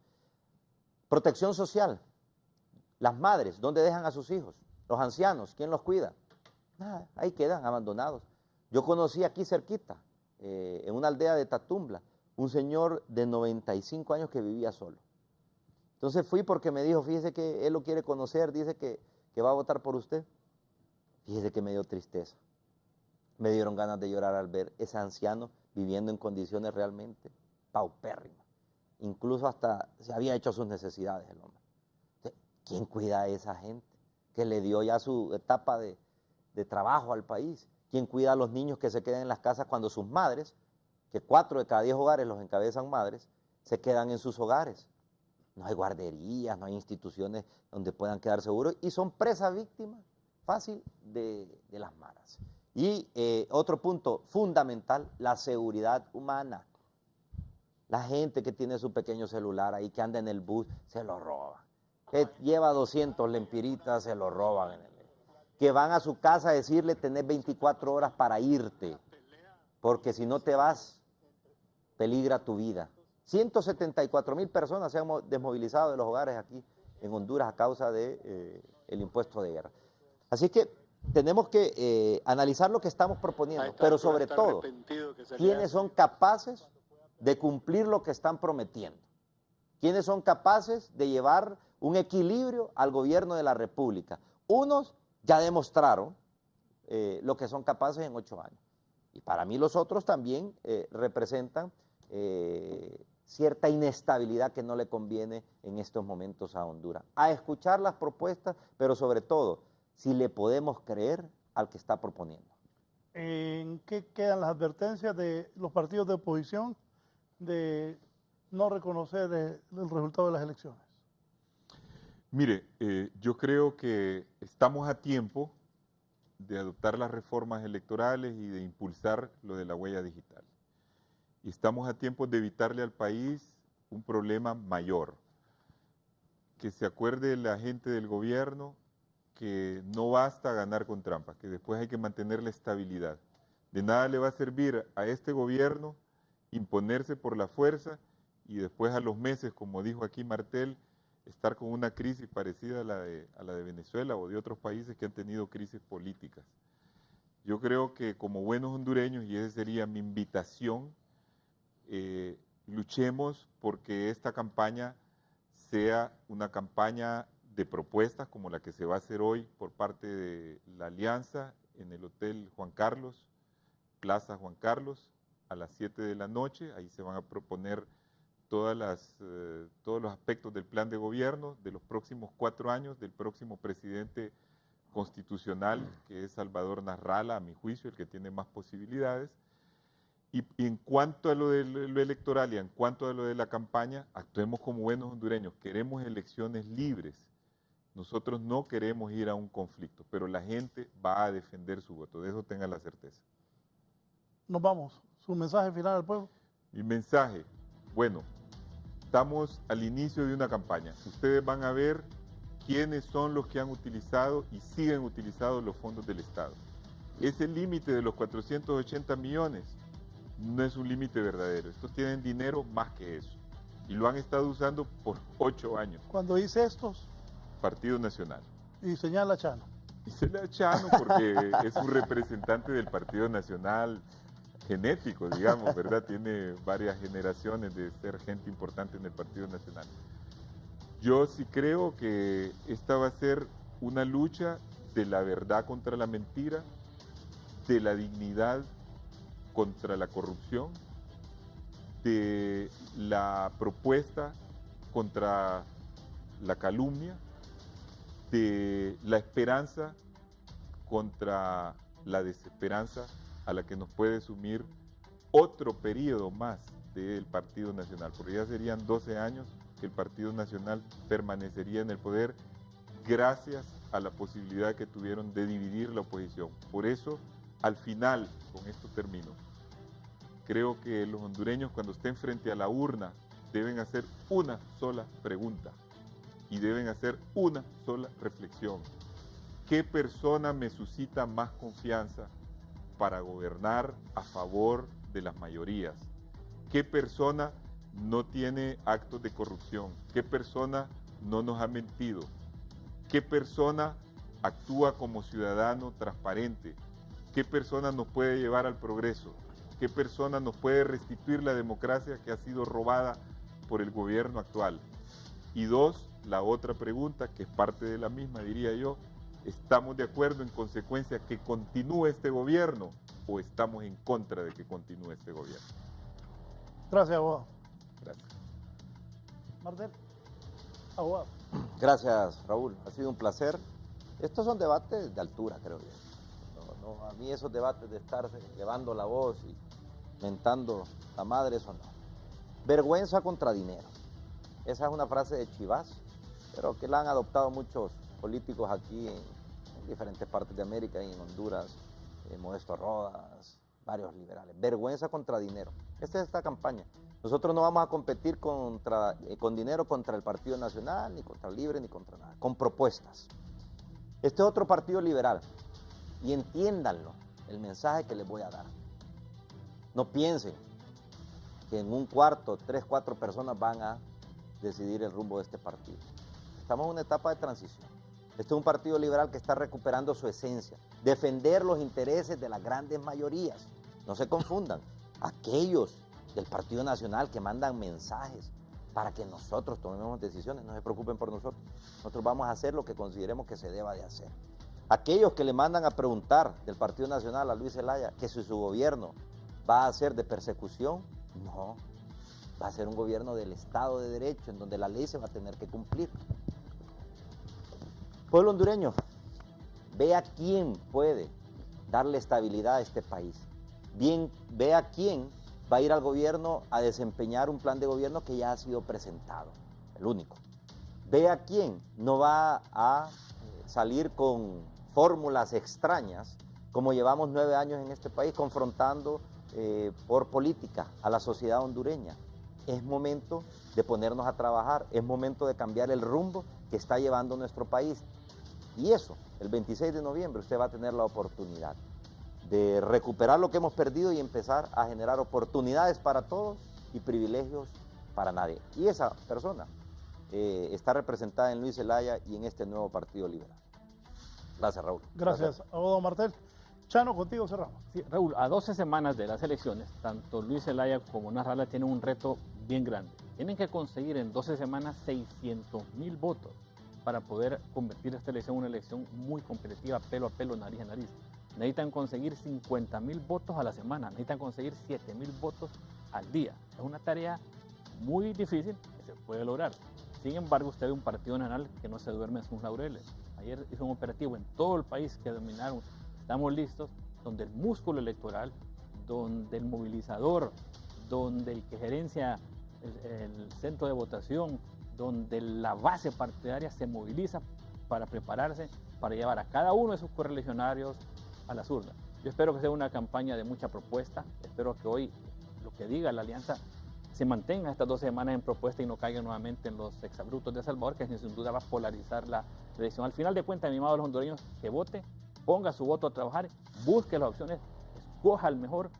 Protección social. Las madres, ¿dónde dejan a sus hijos? Los ancianos, ¿quién los cuida? Nada, ahí quedan abandonados. Yo conocí aquí cerquita, en una aldea de Tatumbla, un señor de 95 años que vivía solo. Entonces fui porque me dijo, fíjese que él lo quiere conocer, dice que va a votar por usted. Fíjese que me dio tristeza. Me dieron ganas de llorar al ver ese anciano viviendo en condiciones realmente paupérrimas. Incluso hasta se había hecho sus necesidades el hombre. Entonces, ¿quién cuida a esa gente que le dio ya su etapa de trabajo al país? ¿Quién cuida a los niños que se quedan en las casas cuando sus madres, que 4 de cada 10 hogares los encabezan madres, se quedan en sus hogares? No hay guarderías, no hay instituciones donde puedan quedar seguros y son presas víctimas fácil de las maras. Y otro punto fundamental, la seguridad humana. La gente que tiene su pequeño celular ahí, que anda en el bus, se lo roban. Que lleva 200 lempiritas, se lo roban. Que van a su casa a decirle, tenés 24 horas para irte, porque si no te vas, peligra tu vida. 174,000 personas se han desmovilizado de los hogares aquí en Honduras a causa del impuesto de guerra. Así que tenemos que analizar lo que estamos proponiendo, pero sobre todo, ¿quiénes son capaces de cumplir lo que están prometiendo? ¿Quiénes son capaces de llevar un equilibrio al gobierno de la República? Unos ya demostraron lo que son capaces en 8 años. Y para mí los otros también representan cierta inestabilidad que no le conviene en estos momentos a Honduras. A escuchar las propuestas, pero sobre todo, si le podemos creer al que está proponiendo. ¿En qué quedan las advertencias de los partidos de oposición de no reconocer el resultado de las elecciones? Mire, yo creo que estamos a tiempo de adoptar las reformas electorales y de impulsar lo de la huella digital. Y estamos a tiempo de evitarle al país un problema mayor. que se acuerde la gente del gobierno que no basta ganar con trampas, que después hay que mantener la estabilidad. De nada le va a servir a este gobierno imponerse por la fuerza y después a los meses, como dijo aquí Martel, estar con una crisis parecida a la de Venezuela o de otros países que han tenido crisis políticas. Yo creo que como buenos hondureños, y esa sería mi invitación, luchemos porque esta campaña sea una campaña de propuestas como la que se va a hacer hoy por parte de la Alianza en el Hotel Juan Carlos, Plaza Juan Carlos, a las 7 de la noche. Ahí se van a proponer todos los aspectos del plan de gobierno de los próximos 4 años, del próximo presidente constitucional, que es Salvador Nasralla, a mi juicio, el que tiene más posibilidades. Y en cuanto a lo electoral y en cuanto a lo de la campaña, actuemos como buenos hondureños. Queremos elecciones libres. Nosotros no queremos ir a un conflicto, pero la gente va a defender su voto. De eso tengan la certeza. Nos vamos. ¿Su mensaje final al pueblo? Mi mensaje, bueno, estamos al inicio de una campaña. Ustedes van a ver quiénes son los que han utilizado y siguen utilizando los fondos del Estado. Ese límite de los 480 millones no es un límite verdadero. Estos tienen dinero más que eso. Y lo han estado usando por 8 años. Cuando dice estos. Partido Nacional. Y señala a Chano. Y señala a Chano porque es un representante del Partido Nacional genético, digamos, ¿verdad? Tiene varias generaciones de ser gente importante en el Partido Nacional. Yo sí creo que esta va a ser una lucha de la verdad contra la mentira, de la dignidad contra la corrupción, de la propuesta contra la calumnia, de la esperanza contra la desesperanza a la que nos puede sumir otro periodo más del Partido Nacional, porque ya serían 12 años que el Partido Nacional permanecería en el poder gracias a la posibilidad que tuvieron de dividir la oposición. Por eso, al final, con esto termino, creo que los hondureños cuando estén frente a la urna deben hacer una sola pregunta y deben hacer una sola reflexión. ¿Qué persona me suscita más confianza para gobernar a favor de las mayorías? ¿Qué persona no tiene actos de corrupción? ¿Qué persona no nos ha mentido? ¿Qué persona actúa como ciudadano transparente? ¿Qué persona nos puede llevar al progreso? ¿Qué persona nos puede restituir la democracia que ha sido robada por el gobierno actual? Y 2, la otra pregunta, que es parte de la misma, diría yo, ¿estamos de acuerdo en consecuencia que continúe este gobierno o estamos en contra de que continúe este gobierno? Gracias, abogado. Gracias. Martel, abogado. Gracias, Raúl. Ha sido un placer. Estos son debates de altura, creo yo. A mí esos debates de estar llevando la voz y mentando la madre, eso no. Vergüenza contra dinero. Esa es una frase de Chivas, pero que la han adoptado muchos políticos aquí en diferentes partes de América y en Honduras, Modesto Rodas, varios liberales. Vergüenza contra dinero. Esta es esta campaña. Nosotros no vamos a competir con dinero contra el Partido Nacional, ni contra Libre, ni contra nada, con propuestas. Este es otro partido liberal. Y entiéndanlo, el mensaje que les voy a dar. No piensen que en un cuarto, 3, 4 personas van a decidir el rumbo de este partido. Estamos en una etapa de transición. Este es un partido liberal que está recuperando su esencia, defender los intereses de las grandes mayorías. No se confundan, aquellos del Partido Nacional que mandan mensajes para que nosotros tomemos decisiones, no se preocupen por nosotros. Nosotros vamos a hacer lo que consideremos que se deba de hacer. Aquellos que le mandan a preguntar del Partido Nacional a Luis Zelaya que si su gobierno va a ser de persecución, no, va a ser un gobierno del Estado de Derecho, en donde la ley se va a tener que cumplir. Pueblo hondureño, vea quién puede darle estabilidad a este país. Bien, vea quién va a ir al gobierno a desempeñar un plan de gobierno que ya ha sido presentado, el único. Vea quién no va a salir con fórmulas extrañas, como llevamos 9 años en este país confrontando por política a la sociedad hondureña. es momento de ponernos a trabajar, es momento de cambiar el rumbo que está llevando nuestro país. Y eso, el 26 de noviembre, usted va a tener la oportunidad de recuperar lo que hemos perdido y empezar a generar oportunidades para todos y privilegios para nadie. Y esa persona está representada en Luis Zelaya y en este nuevo Partido Liberal. Gracias, Raúl. Gracias, abogado Martel. Chano, contigo cerramos. Sí, Raúl, a 12 semanas de las elecciones, tanto Luis Zelaya como Nasrallah tienen un reto bien grande. Tienen que conseguir en 12 semanas 600,000 votos para poder convertir esta elección en una elección muy competitiva, pelo a pelo, nariz a nariz. Necesitan conseguir 50,000 votos a la semana, necesitan conseguir 7,000 votos al día. Es una tarea muy difícil que se puede lograr. Sin embargo, usted ve un partido nacional que no se duerme en sus laureles. Ayer hizo un operativo en todo el país que dominaron, estamos listos, donde el músculo electoral, donde el movilizador, donde el que gerencia el centro de votación, donde la base partidaria se moviliza para prepararse, para llevar a cada uno de sus correligionarios a las urnas. Yo espero que sea una campaña de mucha propuesta, espero que hoy lo que diga la alianza se mantenga estas 2 semanas en propuesta y no caiga nuevamente en los exabruptos de Salvador, que sin duda va a polarizar la elección. Al final de cuentas, mi amado los hondureños, que vote, ponga su voto a trabajar, busque las opciones, escoja el mejor,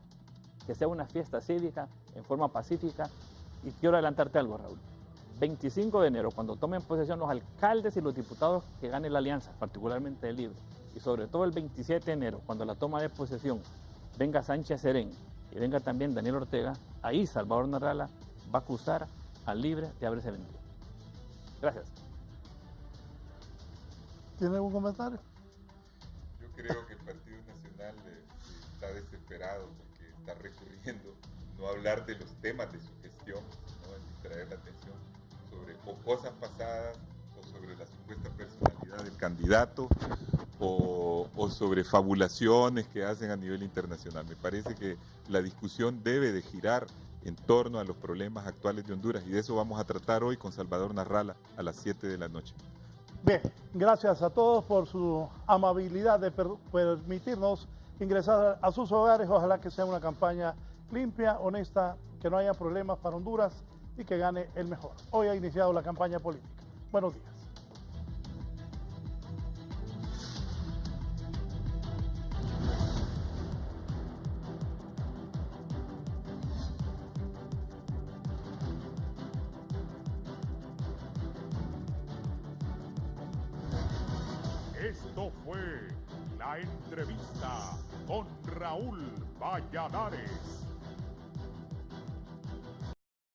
que sea una fiesta cívica en forma pacífica. Y quiero adelantarte algo, Raúl. 25 de enero, cuando tomen posesión los alcaldes y los diputados que gane la alianza, particularmente el Libre, y sobre todo el 27 de enero, cuando la toma de posesión venga Sánchez Serén y venga también Daniel Ortega, ahí Salvador Nasrallah va a acusar al Libre de haberse vendido. Gracias. ¿Tiene algún comentario? Yo creo que el Partido Nacional está desesperado porque está recurriendo no a hablar de los temas de su gestión, sino en distraer la atención sobre o cosas pasadas o sobre la supuesta personalidad del candidato o sobre fabulaciones que hacen a nivel internacional. Me parece que la discusión debe de girar en torno a los problemas actuales de Honduras y de eso vamos a tratar hoy con Salvador Nasrallah a las 7 de la noche. Bien, gracias a todos por su amabilidad de permitirnos ingresar a sus hogares. Ojalá que sea una campaña limpia, honesta, que no haya problemas para Honduras y que gane el mejor. Hoy ha iniciado la campaña política. Buenos días. Esto fue la entrevista con Raúl Valladares.